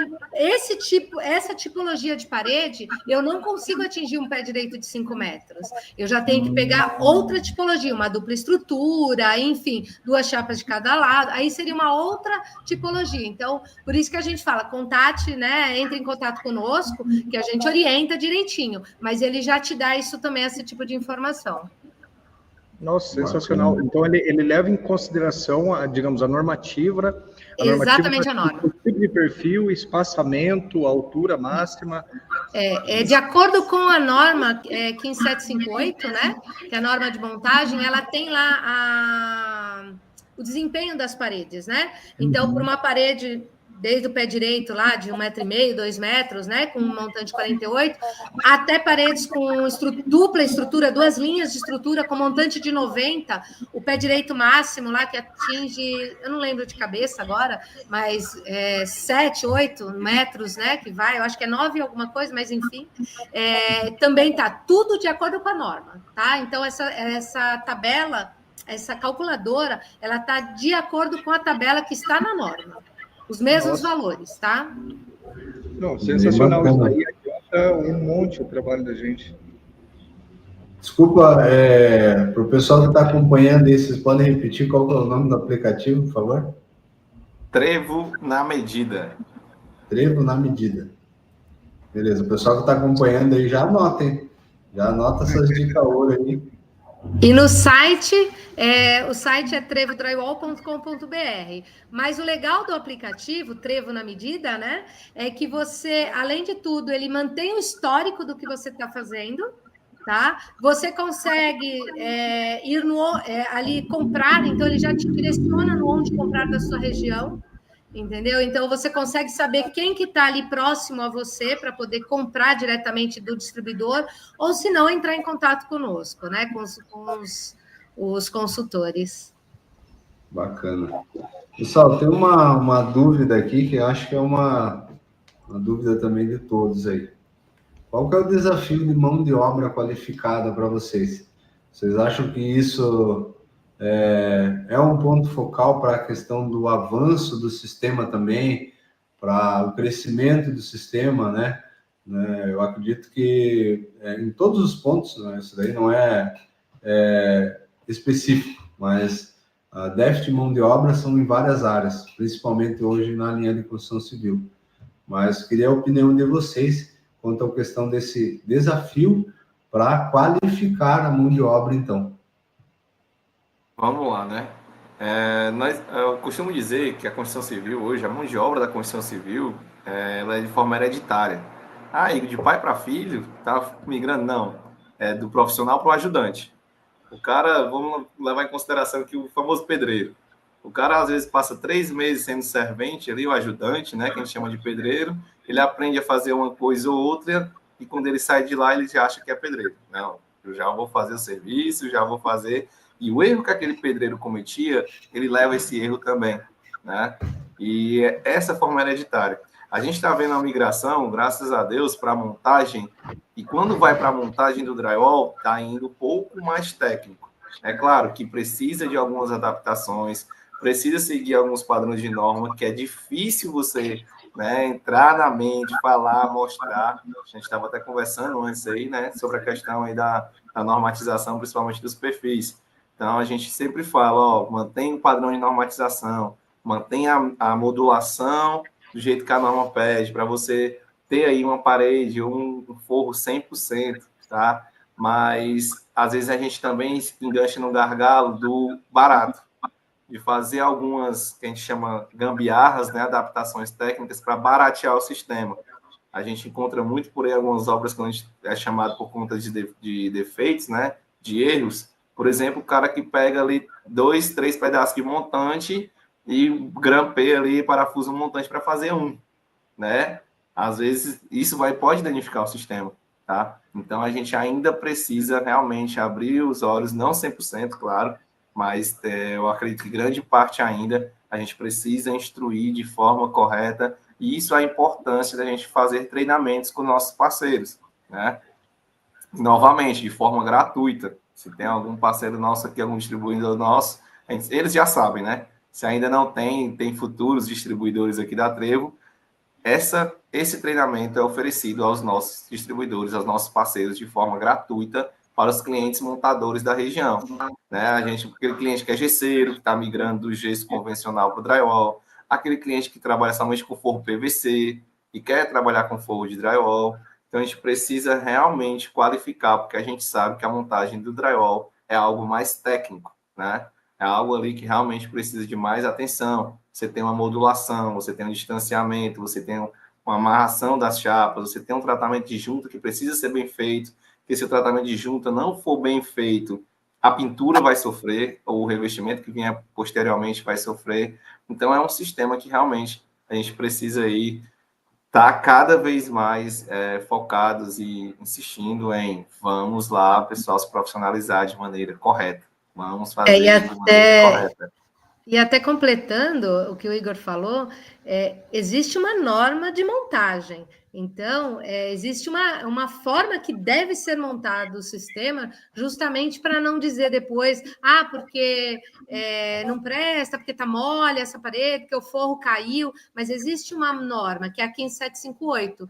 essa tipologia de parede, eu não consigo atingir um pé direito de 5 metros. Eu já tenho que pegar outra tipologia, uma dupla estrutura, enfim, 2 chapas de cada lado. Aí seria uma outra tipologia. Então, por isso que a gente fala, contate, né? Entre em contato conosco, que a gente orienta direitinho. Mas ele já te dá isso também, esse tipo de informação. Nossa, sensacional. Então, ele leva em consideração, digamos, a normativa. Exatamente a norma. O tipo de perfil, espaçamento, altura máxima. De acordo com a norma 15758, né? Que é a norma de montagem, ela tem lá o desempenho das paredes, né? Então, por uma parede desde o pé direito lá, de 1,5 m, 2 metros, né? Com um montante de 48, até paredes com dupla estrutura, 2 linhas de estrutura com montante de 90, o pé direito máximo lá, que atinge, eu não lembro de cabeça agora, mas 7, 8 metros, né? Que vai, eu acho que é 9 alguma coisa, mas enfim, também tá tudo de acordo com a norma, tá? Então, essa tabela, essa calculadora, ela tá de acordo com a tabela que está na norma. Os mesmos valores, tá? Não, sensacional. Isso aí adianta um monte o trabalho da gente. Desculpa, para o pessoal que está acompanhando aí, vocês podem repetir qual é o nome do aplicativo, por favor? Trevo na Medida. Trevo na Medida. Beleza, o pessoal que está acompanhando aí já anota, hein? Já anota essas dicas ouro aí. E no site, o site é trevodrywall.com.br. Mas o legal do aplicativo, Trevo na Medida, né? É que você, além de tudo, ele mantém o histórico do que você está fazendo, tá? Você consegue ir ali comprar, então ele já te direciona no onde comprar da sua região. Entendeu? Então, você consegue saber quem que está ali próximo a você para poder comprar diretamente do distribuidor, ou se não, entrar em contato conosco, né? Com os consultores. Bacana. Pessoal, tem uma dúvida aqui que eu acho que é uma dúvida também de todos aí. Qual que é o desafio de mão de obra qualificada para vocês? Vocês acham que isso é um ponto focal para a questão do avanço do sistema também, para o crescimento do sistema, né? Eu acredito que em todos os pontos, né? Isso daí não é específico, mas a déficit de mão de obra são em várias áreas, principalmente hoje na linha de construção civil. Mas queria a opinião de vocês quanto à questão desse desafio para qualificar a mão de obra, então. Vamos lá, né? Eu costumo dizer que a construção civil hoje, a mão de obra da construção civil, ela é de forma hereditária. Igor, de pai para filho, tá migrando? Não. É do profissional para o ajudante. O cara, vamos levar em consideração que o famoso pedreiro. O cara, às vezes, passa 3 meses sendo servente ali, o ajudante, né? Que a gente chama de pedreiro. Ele aprende a fazer uma coisa ou outra e quando ele sai de lá, ele já acha que é pedreiro. Não, eu já vou fazer o serviço, já vou fazer... E o erro que aquele pedreiro cometia, ele leva esse erro também, né? E essa forma hereditária. A gente está vendo a migração, graças a Deus, para a montagem, e quando vai para a montagem do drywall, está indo um pouco mais técnico. É claro que precisa de algumas adaptações, precisa seguir alguns padrões de norma, que é difícil você, né, entrar na mente, falar, mostrar. A gente estava até conversando antes aí, né, sobre a questão aí da normatização, principalmente dos perfis. Então, a gente sempre fala, mantém o padrão de normatização, mantém a modulação do jeito que a norma pede, para você ter aí uma parede, um forro 100%, tá? Mas, às vezes, a gente também engancha no gargalo do barato, de fazer algumas, que a gente chama gambiarras, né, adaptações técnicas para baratear o sistema. A gente encontra muito por aí algumas obras que a gente é chamado por conta de defeitos, né, de erros. Por exemplo, o cara que pega ali 2, 3 pedaços de montante e grampeia ali, parafusa um montante para fazer um, né? Às vezes, isso pode danificar o sistema, tá? Então, a gente ainda precisa realmente abrir os olhos, não 100%, claro, mas eu acredito que grande parte ainda a gente precisa instruir de forma correta, e isso é a importância da gente fazer treinamentos com nossos parceiros, né? Novamente, de forma gratuita. Se tem algum parceiro nosso aqui, algum distribuidor nosso, eles já sabem, né? Se ainda não tem futuros distribuidores aqui da Trevo, esse treinamento é oferecido aos nossos distribuidores, aos nossos parceiros, de forma gratuita para os clientes montadores da região. Né? Aquele cliente que é gesseiro, que está migrando do gesso convencional para o drywall, aquele cliente que trabalha somente com forro PVC e quer trabalhar com forro de drywall. Então, a gente precisa realmente qualificar, porque a gente sabe que a montagem do drywall é algo mais técnico, né? É algo ali que realmente precisa de mais atenção. Você tem uma modulação, você tem um distanciamento, você tem uma amarração das chapas, você tem um tratamento de junta que precisa ser bem feito, porque se o tratamento de junta não for bem feito, a pintura vai sofrer, ou o revestimento que vier posteriormente vai sofrer. Então, é um sistema que realmente a gente precisa aí estar cada vez mais focados e insistindo em vamos lá, pessoal, se profissionalizar de maneira correta. Vamos fazer de maneira correta. E até completando o que o Igor falou, existe uma norma de montagem. Então, existe uma forma que deve ser montado o sistema, justamente para não dizer depois, porque não presta, porque está mole essa parede, porque o forro caiu, mas existe uma norma, que é a 15758,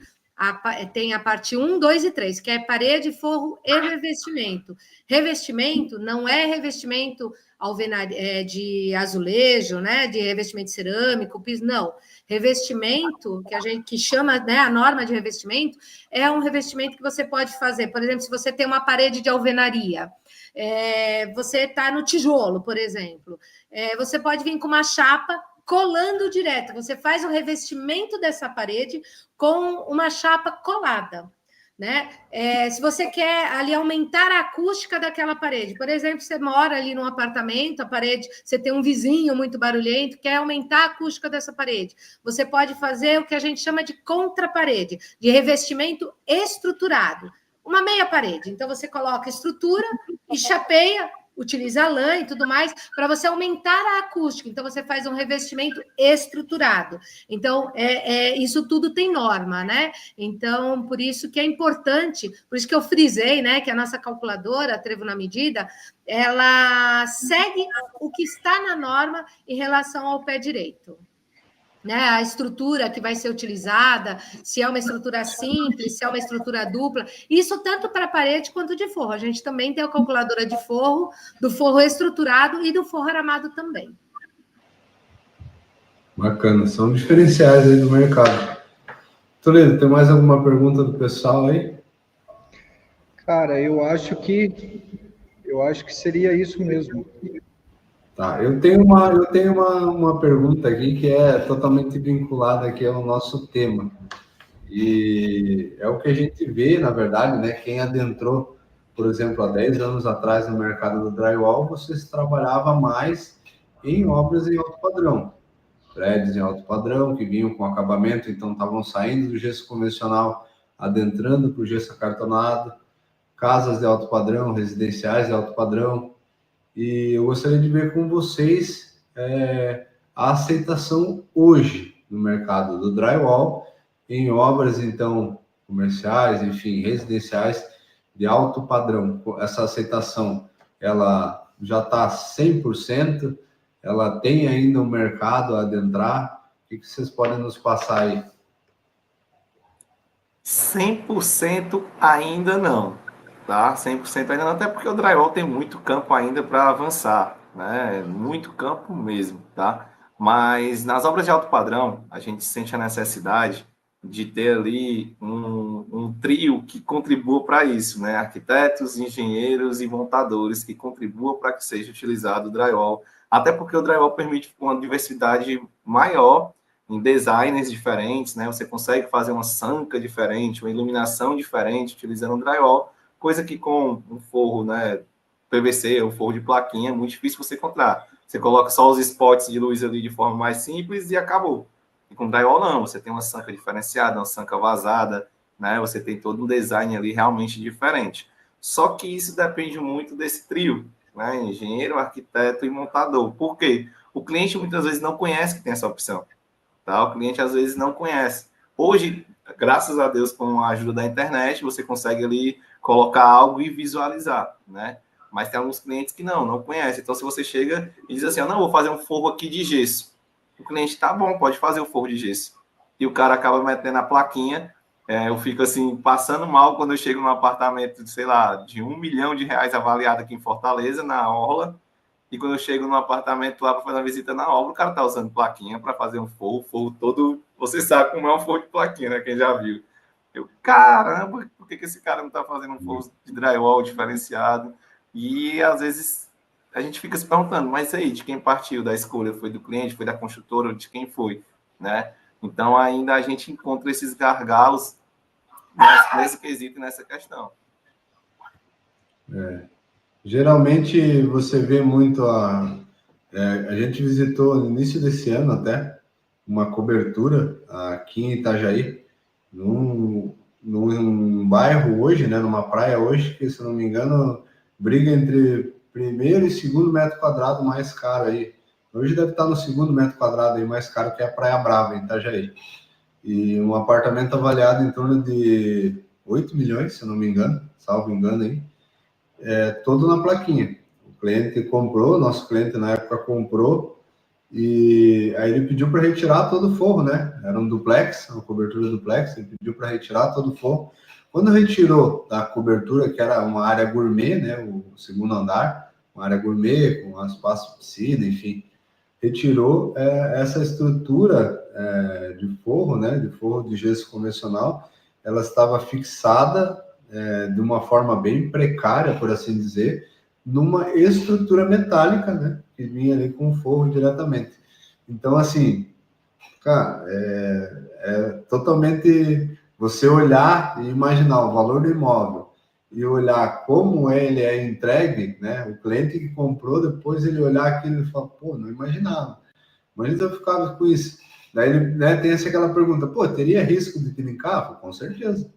tem a parte 1, 2 e 3, que é parede, forro e revestimento. Revestimento não é revestimento de azulejo, né, de revestimento cerâmico, piso, não. Revestimento, que chama, né, a norma de revestimento, é um revestimento que você pode fazer. Por exemplo, se você tem uma parede de alvenaria, você está no tijolo, por exemplo, você pode vir com uma chapa colando direto. Você faz o revestimento dessa parede com uma chapa colada. Né? Se você quer ali aumentar a acústica daquela parede, por exemplo, você mora ali num apartamento, a parede, você tem um vizinho muito barulhento, quer aumentar a acústica dessa parede, você pode fazer o que a gente chama de contraparede, de revestimento estruturado, uma meia parede. Então você coloca estrutura e chapeia, utiliza lã e tudo mais, para você aumentar a acústica. Então, você faz um revestimento estruturado. Então, isso tudo tem norma, né? Então, por isso que é importante, por isso que eu frisei, né, que a nossa calculadora, a Trevo na Medida, ela segue o que está na norma em relação ao pé direito. Né, a estrutura que vai ser utilizada, se é uma estrutura simples, se é uma estrutura dupla, isso tanto para parede quanto de forro. A gente também tem a calculadora de forro, do forro estruturado e do forro aramado também. Bacana, são diferenciais aí do mercado. Toledo, tem mais alguma pergunta do pessoal aí? Cara, eu acho que seria isso mesmo. Tá, eu tenho uma pergunta aqui que é totalmente vinculada aqui ao nosso tema. E é o que a gente vê, na verdade, né? Quem adentrou, por exemplo, há 10 anos atrás no mercado do drywall, você trabalhava mais em obras em alto padrão. Prédios em alto padrão, que vinham com acabamento, então estavam saindo do gesso convencional, adentrando para o gesso acartonado, casas de alto padrão, residenciais de alto padrão. E eu gostaria de ver com vocês a aceitação hoje no mercado do drywall em obras, então, comerciais, enfim, residenciais de alto padrão. Essa aceitação, ela já está 100%? Ela tem ainda um mercado a adentrar? O que vocês podem nos passar aí? 100% ainda não, tá? 100% ainda não, até porque o drywall tem muito campo ainda para avançar, né? Muito campo mesmo, tá? Mas nas obras de alto padrão, a gente sente a necessidade de ter ali um trio que contribua para isso, né? Arquitetos, engenheiros e montadores que contribuam para que seja utilizado o drywall, até porque o drywall permite uma diversidade maior em designers diferentes, né? Você consegue fazer uma sanca diferente, uma iluminação diferente utilizando o drywall, coisa que com um forro, né, PVC, um forro de plaquinha, é muito difícil você encontrar. Você coloca só os spots de luz ali de forma mais simples e acabou. E com drywall não, você tem uma sanca diferenciada, uma sanca vazada, né? Você tem todo um design ali realmente diferente. Só que isso depende muito desse trio, né? Engenheiro, arquiteto e montador. Por quê? O cliente muitas vezes não conhece que tem essa opção. Tá? O cliente às vezes não conhece. Hoje, graças a Deus, com a ajuda da internet, você consegue ali colocar algo e visualizar, né? Mas tem alguns clientes que não conhecem. Então, se você chega e diz assim, não, vou fazer um forro aqui de gesso. O cliente, tá bom, pode fazer o forro de gesso. E o cara acaba metendo a plaquinha. Eu fico assim, passando mal quando eu chego num apartamento, sei lá, de R$1 milhão avaliado aqui em Fortaleza, na Orla. E quando eu chego num apartamento lá para fazer uma visita na obra, o cara tá usando plaquinha para fazer um forro todo. Você sabe como é um forro de plaquinha, né? Quem já viu. Eu, caramba, por que esse cara não tá fazendo um forro de drywall diferenciado? E às vezes a gente fica se perguntando, mas aí, de quem partiu da escolha? Foi do cliente, foi da construtora, de quem foi, né? Então ainda a gente encontra esses gargalos nesse quesito e nessa questão. Geralmente você vê muito a gente visitou no início desse ano até uma cobertura aqui em Itajaí, num bairro hoje, né, numa praia hoje, que se não me engano, briga entre primeiro e segundo metro quadrado mais caro aí. Hoje deve estar no segundo metro quadrado aí mais caro que a Praia Brava, em Itajaí. E um apartamento avaliado em torno de 8 milhões, se não me engano, salvo engano aí, todo na plaquinha. O cliente comprou, nosso cliente na época comprou, e aí ele pediu para retirar todo o forro, né? Era um duplex, uma cobertura duplex, ele pediu para retirar todo o forro. Quando retirou da cobertura, que era uma área gourmet, né? O segundo andar, uma área gourmet, com um espaço de piscina, enfim, retirou essa estrutura de forro, né? De forro de gesso convencional, ela estava fixada de uma forma bem precária, por assim dizer, numa estrutura metálica, né? Que vinha ali com o forro diretamente. Então, assim, cara, totalmente você olhar e imaginar o valor do imóvel e olhar como ele é entregue, né? O cliente que comprou, depois ele olhar aquilo e falar, pô, não imaginava. Mas eu ficava com isso. Daí ele, né, tem aquela pergunta, pô, teria risco de trincar? Com certeza.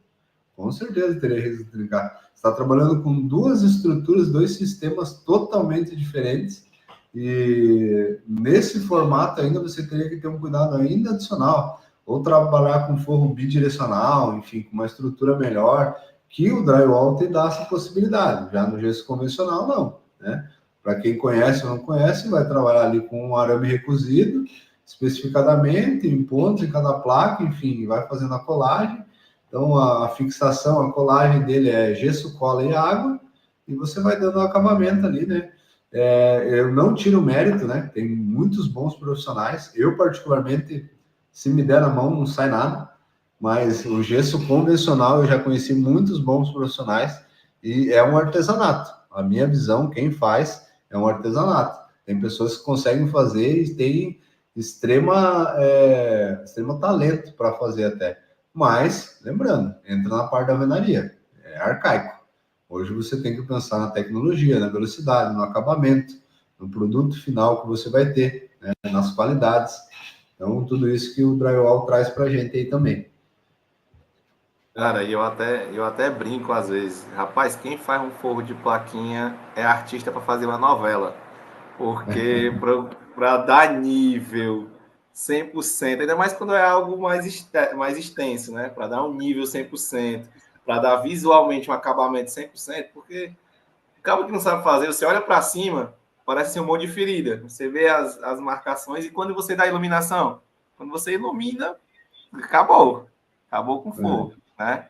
Com certeza teria risco de trincar. Você está trabalhando com duas estruturas, dois sistemas totalmente diferentes, e nesse formato ainda você teria que ter um cuidado ainda adicional, ou trabalhar com forro bidirecional, enfim, com uma estrutura melhor, que o drywall te dá essa possibilidade. Já no gesso convencional, não, né? Para quem conhece ou não conhece, vai trabalhar ali com um arame recozido, especificadamente, em pontos em cada placa, enfim, vai fazendo a colagem. Então, a fixação, a colagem dele é gesso, cola e água, e você vai dando um acabamento ali, né? Eu não tiro mérito, né? Tem muitos bons profissionais. Eu, particularmente, se me der na mão, não sai nada. Mas o gesso convencional, eu já conheci muitos bons profissionais e é um artesanato. A minha visão, quem faz, é um artesanato. Tem pessoas que conseguem fazer e têm extremo talento para fazer até. Mas, lembrando, entra na parte da alvenaria. É arcaico. Hoje você tem que pensar na tecnologia, na velocidade, no acabamento, no produto final que você vai ter, né, nas qualidades. Então, tudo isso que o drywall traz para a gente aí também. Cara, eu até brinco às vezes. Rapaz, quem faz um forro de plaquinha é artista para fazer uma novela. Porque para dar nível 100%, ainda mais quando é algo mais extenso, né? Para dar um nível 100%, para dar visualmente um acabamento 100%, porque o cara que não sabe fazer, você olha para cima, parece ser um monte de ferida. Você vê as marcações e quando você dá iluminação, quando você ilumina, acabou com fogo, né?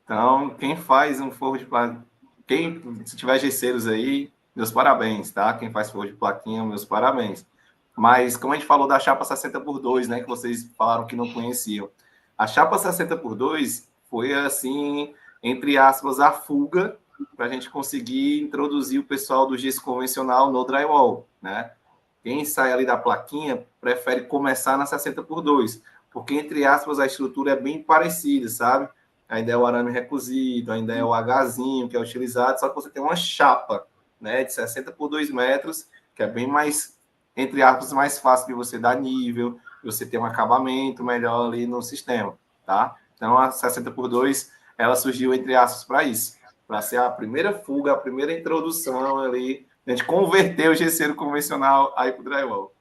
Então, quem faz um forro de plaquinha, se tiver gesseiros aí, meus parabéns, tá? Quem faz forro de plaquinha, meus parabéns. Mas, como a gente falou da chapa 60x2, né, que vocês falaram que não conheciam, a chapa 60x2 foi, assim, entre aspas, a fuga para a gente conseguir introduzir o pessoal do gesso convencional no drywall, né? Quem sai ali da plaquinha prefere começar na 60x2, porque, entre aspas, a estrutura é bem parecida, sabe? Ainda é o arame recozido, ainda é o Hzinho que é utilizado, só que você tem uma chapa, né, de 60 por 2 metros, que é bem mais, entre aspas, mais fácil de você dar nível, você ter um acabamento melhor ali no sistema, tá? Então, a 60 por 2, ela surgiu, entre aspas, para isso, para ser a primeira fuga, a primeira introdução ali, a gente converter o gesseiro convencional aí para o drywall.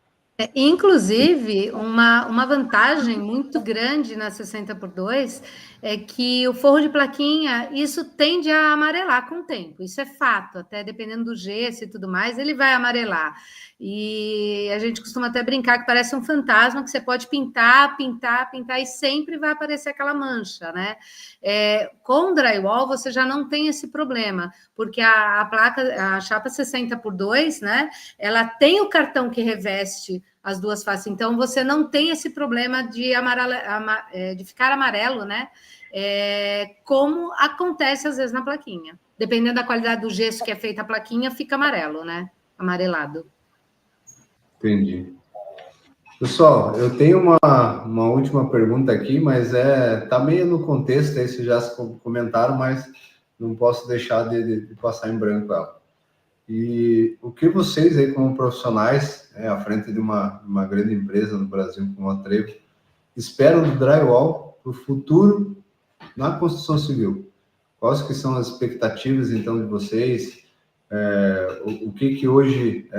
Inclusive, uma vantagem muito grande na 60x2 é que o forro de plaquinha, isso tende a amarelar com o tempo, isso é fato, até dependendo do gesso e tudo mais, ele vai amarelar. E a gente costuma até brincar que parece um fantasma, que você pode pintar, pintar, pintar, e sempre vai aparecer aquela mancha, né? Com drywall, você já não tem esse problema, porque a placa, a chapa 60x2, né? Ela tem o cartão que reveste as duas faces, então você não tem esse problema de ficar amarelo, né? Como acontece às vezes na plaquinha. Dependendo da qualidade do gesso que é feita a plaquinha, fica amarelo, né? Amarelado. Entendi. Pessoal, eu tenho uma última pergunta aqui, mas tá meio no contexto, aí vocês já comentaram, mas não posso deixar de passar em branco ela. E o que vocês aí, como profissionais, à frente de uma grande empresa no Brasil, como a Trevo, esperam do drywall para o futuro na construção civil? Quais que são as expectativas, então, de vocês? O que hoje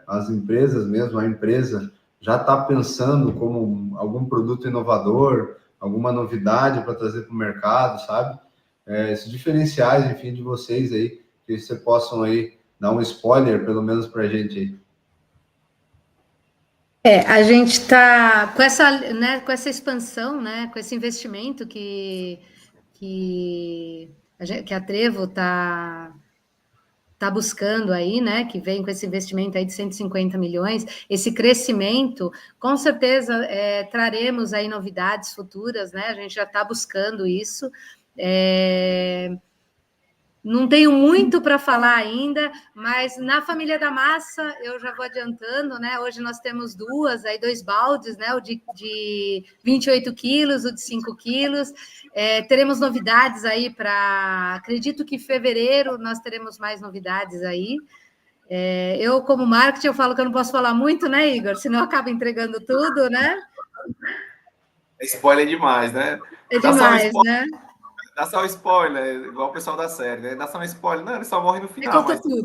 as empresas mesmo, a empresa já está pensando como algum produto inovador, alguma novidade para trazer para o mercado, sabe? Esses diferenciais, enfim, de vocês aí, que vocês possam aí dar um spoiler, pelo menos para a gente aí. A gente está com essa expansão, né, com esse investimento que a Trevo está buscando aí, né, que vem com esse investimento aí de 150 milhões, esse crescimento, com certeza traremos aí novidades futuras, né, a gente já está buscando isso. Não tenho muito para falar ainda, mas na família da massa eu já vou adiantando, né? Hoje nós temos dois baldes, né? O de 28 quilos, o de 5 quilos. Teremos novidades aí acredito que em fevereiro nós teremos mais novidades aí. Eu, como marketing, eu falo que eu não posso falar muito, né, Igor? Senão eu acabo entregando tudo, né? Spoiler demais, né? Demais, né? Dá só um spoiler, igual o pessoal da série, né? Dá só um spoiler. Não, ele só morre no final. Conta tudo.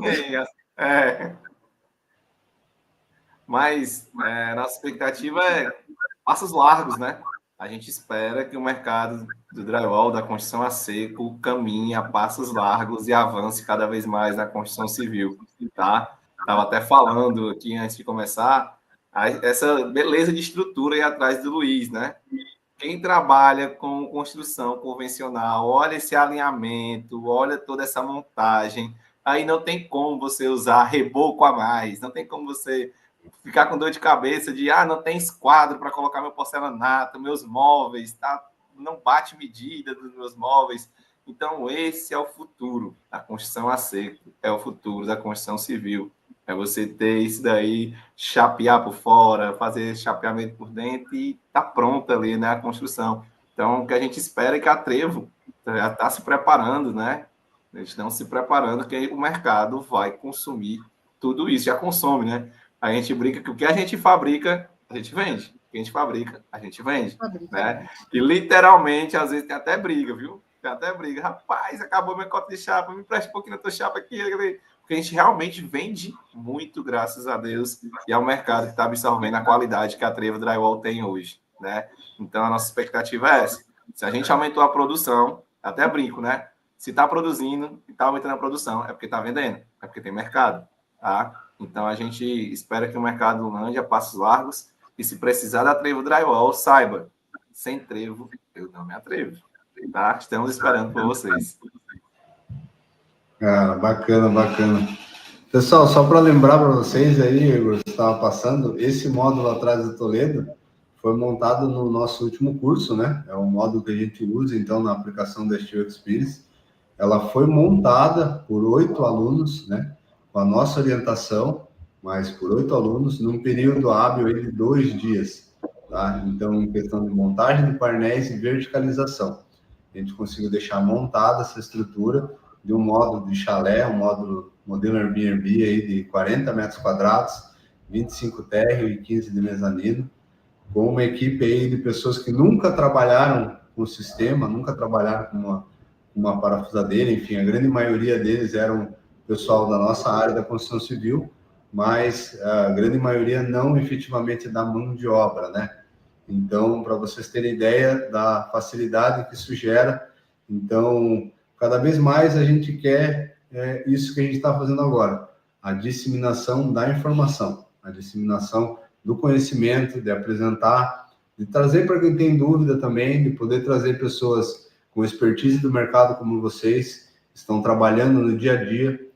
Mas nossa expectativa é passos largos, né? A gente espera que o mercado do drywall, da construção a seco, caminhe a passos largos e avance cada vez mais na construção civil, tá? Estava até falando aqui antes de começar, essa beleza de estrutura aí atrás do Luiz, né? Quem trabalha com construção convencional, olha esse alinhamento, olha toda essa montagem, aí não tem como você usar reboco a mais, não tem como você ficar com dor de cabeça de, não tem esquadro para colocar meu porcelanato, meus móveis, tá? Não bate medida dos meus móveis. Então, esse é o futuro da construção a seco, é o futuro da construção civil. É você ter isso daí, chapear por fora, fazer chapeamento por dentro e tá pronta ali, né, a construção. Então, o que a gente espera é que a Trevo já está se preparando, né? Eles estão se preparando que o mercado vai consumir tudo isso, já consome, né? A gente brinca que o que a gente fabrica, a gente vende. O que a gente fabrica, a gente vende. Né? E literalmente, às vezes, tem até briga, viu? Tem até briga. Rapaz, acabou minha cota de chapa, me empresta um pouquinho da tua chapa aqui. Porque a gente realmente vende muito, graças a Deus, e é o mercado que está absorvendo a qualidade que a Trevo Drywall tem hoje, né? Então, a nossa expectativa é essa. Se a gente aumentou a produção, até brinco, né? Se está produzindo e está aumentando a produção, é porque está vendendo, é porque tem mercado, tá? Então, a gente espera que o mercado ande a passos largos e, se precisar da Trevo Drywall, saiba, sem Trevo, eu não me atrevo, tá? Estamos esperando por vocês. Cara, bacana, bacana. Pessoal, só para lembrar para vocês aí, Igor, que estava passando, esse módulo atrás do Toledo foi montado no nosso último curso, né? É um módulo que a gente usa, então, na aplicação da Steel Experience. Ela foi montada por 8 alunos, né? Com a nossa orientação, mas por 8 alunos, num período hábil de 2 dias, tá? Então, em questão de montagem de painéis e verticalização. A gente conseguiu deixar montada essa estrutura de um módulo de chalé, um modelo Airbnb aí de 40 metros quadrados, 25 térreo e 15 de mezanino, com uma equipe aí de pessoas que nunca trabalharam com o sistema, nunca trabalharam com uma parafusadeira, enfim, a grande maioria deles eram pessoal da nossa área da construção civil, mas a grande maioria não efetivamente da mão de obra, né? Então, para vocês terem ideia da facilidade que isso gera, então, cada vez mais a gente quer isso que a gente está fazendo agora, a disseminação da informação, a disseminação do conhecimento, de apresentar, de trazer para quem tem dúvida também, de poder trazer pessoas com expertise do mercado como vocês, estão trabalhando no dia a dia.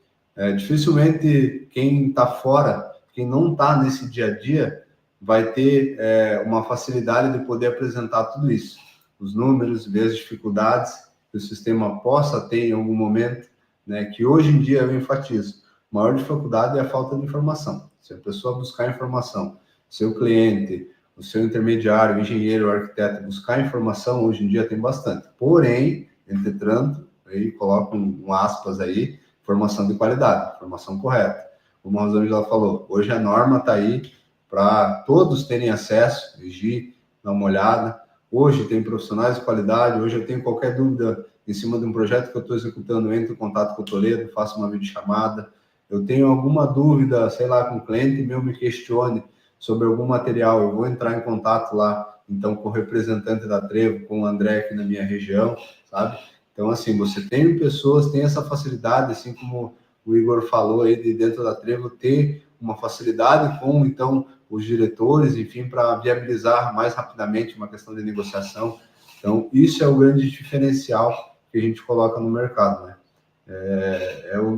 Dificilmente quem está fora, quem não está nesse dia a dia, vai ter uma facilidade de poder apresentar tudo isso. Os números, ver as dificuldades que o sistema possa ter em algum momento, né, que hoje em dia eu enfatizo. A maior dificuldade é a falta de informação. Se a pessoa buscar informação, seu cliente, o seu intermediário, o engenheiro, o arquiteto, buscar informação, hoje em dia tem bastante. Porém, entretanto, aí coloca um aspas aí, formação de qualidade, formação correta. Como a Rosângela falou, hoje a norma está aí para todos terem acesso, Egi, dá uma olhada. Hoje tem profissionais de qualidade, hoje eu tenho qualquer dúvida em cima de um projeto que eu estou executando, entro em contato com o Toledo, faço uma videochamada. Eu tenho alguma dúvida, sei lá, com o cliente meu me questione sobre algum material, eu vou entrar em contato lá, então, com o representante da Trevo, com o André aqui na minha região, sabe? Então, assim, você tem pessoas, tem essa facilidade, assim como o Igor falou aí, de dentro da Trevo, ter uma facilidade com, então, os diretores, enfim, para viabilizar mais rapidamente uma questão de negociação. Então, isso é o grande diferencial que a gente coloca no mercado, né?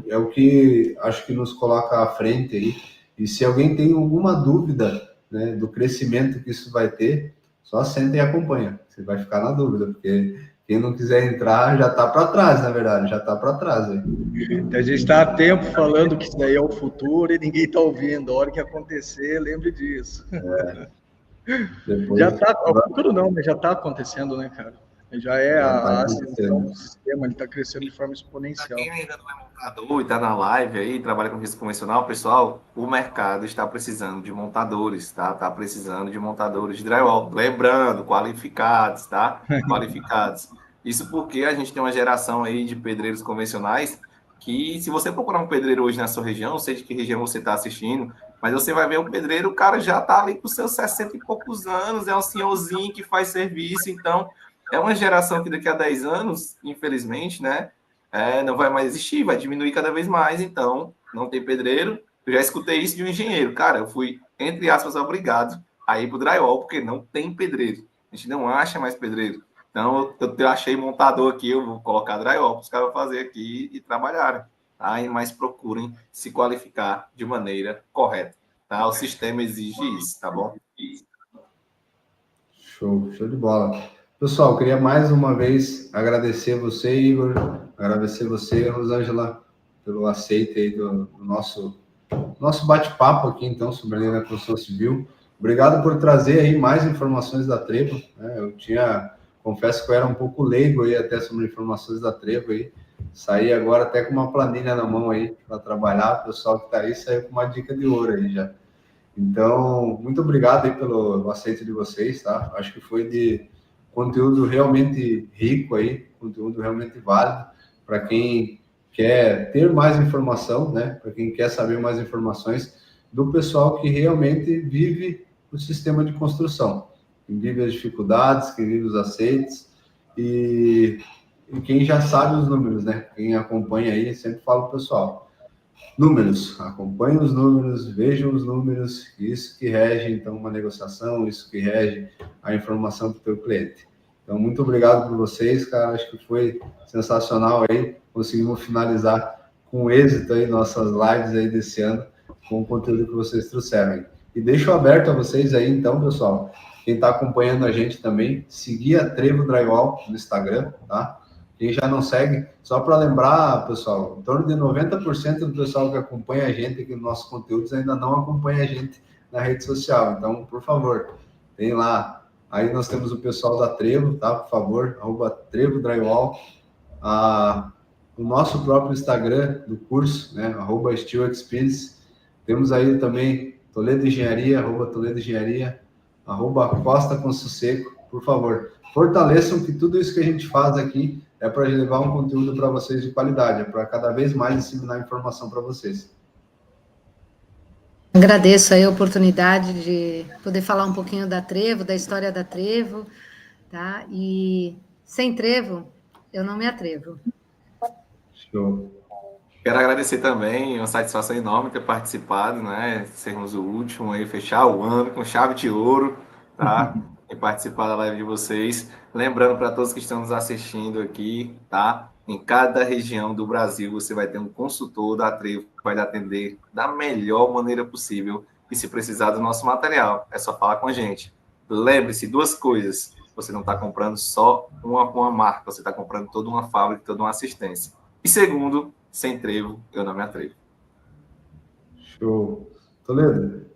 É o que acho que nos coloca à frente aí. E se alguém tem alguma dúvida, né, do crescimento que isso vai ter, só senta e acompanha. Você vai ficar na dúvida, porque quem não quiser entrar já está para trás, na verdade, já está para trás. Aí. A gente está há tempo falando que isso daí é o futuro e ninguém está ouvindo. A hora que acontecer, lembre disso. Depois, já está, o futuro não, mas já está acontecendo, né, cara? Já é a ascensão do sistema, ele está crescendo de forma exponencial. Para quem ainda não é montador e está na live aí, trabalha com risco convencional, pessoal, o mercado está precisando de montadores, tá? Está precisando de montadores de drywall. Lembrando, qualificados, tá? Qualificados. Isso porque a gente tem uma geração aí de pedreiros convencionais que, se você procurar um pedreiro hoje na sua região, não sei de que região você está assistindo, mas você vai ver um pedreiro, o cara já está ali com seus 60 e poucos anos, é um senhorzinho que faz serviço, então... É uma geração que daqui a 10 anos, infelizmente, né, não vai mais existir, vai diminuir cada vez mais, então não tem pedreiro. Eu já escutei isso de um engenheiro. Cara, eu fui, entre aspas, obrigado a ir para o drywall, porque não tem pedreiro. A gente não acha mais pedreiro. Então, eu achei montador aqui, eu vou colocar drywall para os caras fazerem aqui e trabalharem. Tá? Mas procurem se qualificar de maneira correta. Tá? O sistema exige isso, tá bom? Show de bola. Pessoal, queria mais uma vez agradecer você, Igor, agradecer você, Rosângela, pelo aceite aí do nosso bate-papo aqui, então, sobre a lei da construção civil. Obrigado por trazer aí mais informações da Trevo, né? Confesso que eu era um pouco leigo aí até sobre informações da Trevo aí. Saí agora até com uma planilha na mão aí para trabalhar. O pessoal que está aí saiu com uma dica de ouro aí já. Então, muito obrigado aí pelo aceite de vocês, tá? Acho que foi de conteúdo realmente rico aí, conteúdo realmente válido para quem quer ter mais informação, né? Para quem quer saber mais informações do pessoal que realmente vive o sistema de construção, que vive as dificuldades, que vive os aceites e quem já sabe os números, né? Quem acompanha aí, sempre falo pro pessoal, números, acompanhem os números, vejam os números, isso que rege, então, uma negociação, isso que rege a informação para o teu cliente. Então, muito obrigado por vocês, cara, acho que foi sensacional aí, conseguimos finalizar com êxito aí nossas lives aí desse ano, com o conteúdo que vocês trouxeram aí. E deixo aberto a vocês aí, então, pessoal, quem está acompanhando a gente também, seguir a Trevo Drywall no Instagram, tá? Quem já não segue, só para lembrar, pessoal, em torno de 90% do pessoal que acompanha a gente aqui nos nossos conteúdos ainda não acompanha a gente na rede social. Então, por favor, tem lá. Aí nós temos o pessoal da Trevo, tá? Por favor, @Trevo Drywall. O nosso próprio Instagram do curso, né? @Steel Experience. Temos aí também Toledo Engenharia, @Toledo Engenharia, @Costa com Sossego. Por favor, fortaleçam que tudo isso que a gente faz aqui é para levar um conteúdo para vocês de qualidade, é para cada vez mais disseminar informação para vocês. Agradeço aí a oportunidade de poder falar um pouquinho da Trevo, da história da Trevo, tá? E sem Trevo, eu não me atrevo. Show. Quero agradecer também, uma satisfação enorme ter participado, né? Sermos o último aí, fechar o ano com chave de ouro, tá? E participar da live de vocês. Lembrando para todos que estão nos assistindo aqui, tá? Em cada região do Brasil você vai ter um consultor da Trevo que vai lhe atender da melhor maneira possível. E se precisar do nosso material, é só falar com a gente. Lembre-se, duas coisas. Você não está comprando só uma marca, você está comprando toda uma fábrica, toda uma assistência. E segundo, sem Trevo, eu não me atrevo. Show. Toledo,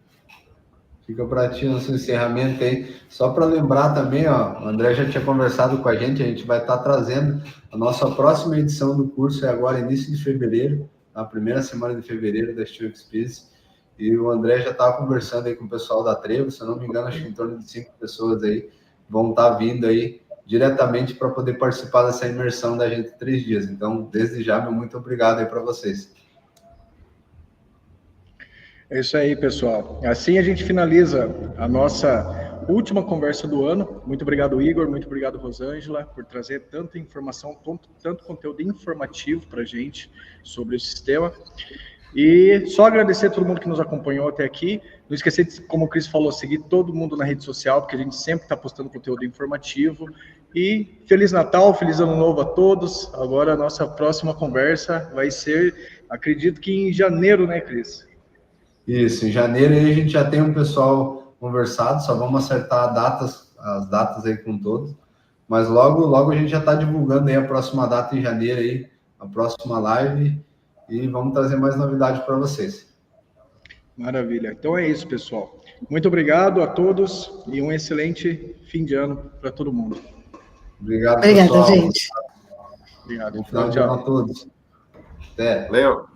fica para ti nosso encerramento aí. Só para lembrar também, ó, o André já tinha conversado com a gente vai estar trazendo a nossa próxima edição do curso, é agora início de fevereiro, a primeira semana de fevereiro da Steel Experience, e o André já estava conversando aí com o pessoal da Trevo, se eu não me engano, acho que em torno de 5 pessoas aí vão estar vindo aí diretamente para poder participar dessa imersão da gente 3 dias. Então, desde já, meu muito obrigado aí para vocês. É isso aí, pessoal. Assim a gente finaliza a nossa última conversa do ano. Muito obrigado, Igor. Muito obrigado, Rosângela, por trazer tanta informação, tanto conteúdo informativo para a gente sobre o sistema. E só agradecer a todo mundo que nos acompanhou até aqui. Não esquecer de, como o Cris falou, seguir todo mundo na rede social, porque a gente sempre está postando conteúdo informativo. E Feliz Natal, Feliz Ano Novo a todos. Agora a nossa próxima conversa vai ser, acredito que em janeiro, né, Cris? Isso, em janeiro aí a gente já tem um pessoal conversado, só vamos acertar as datas aí com todos. Mas logo a gente já está divulgando aí a próxima data em janeiro aí, a próxima live. E vamos trazer mais novidades para vocês. Maravilha. Então é isso, pessoal. Muito obrigado a todos e um excelente fim de ano para todo mundo. Obrigado, Obrigada, pessoal. gente. Obrigado. Bom final de ano a todos. Até. Valeu!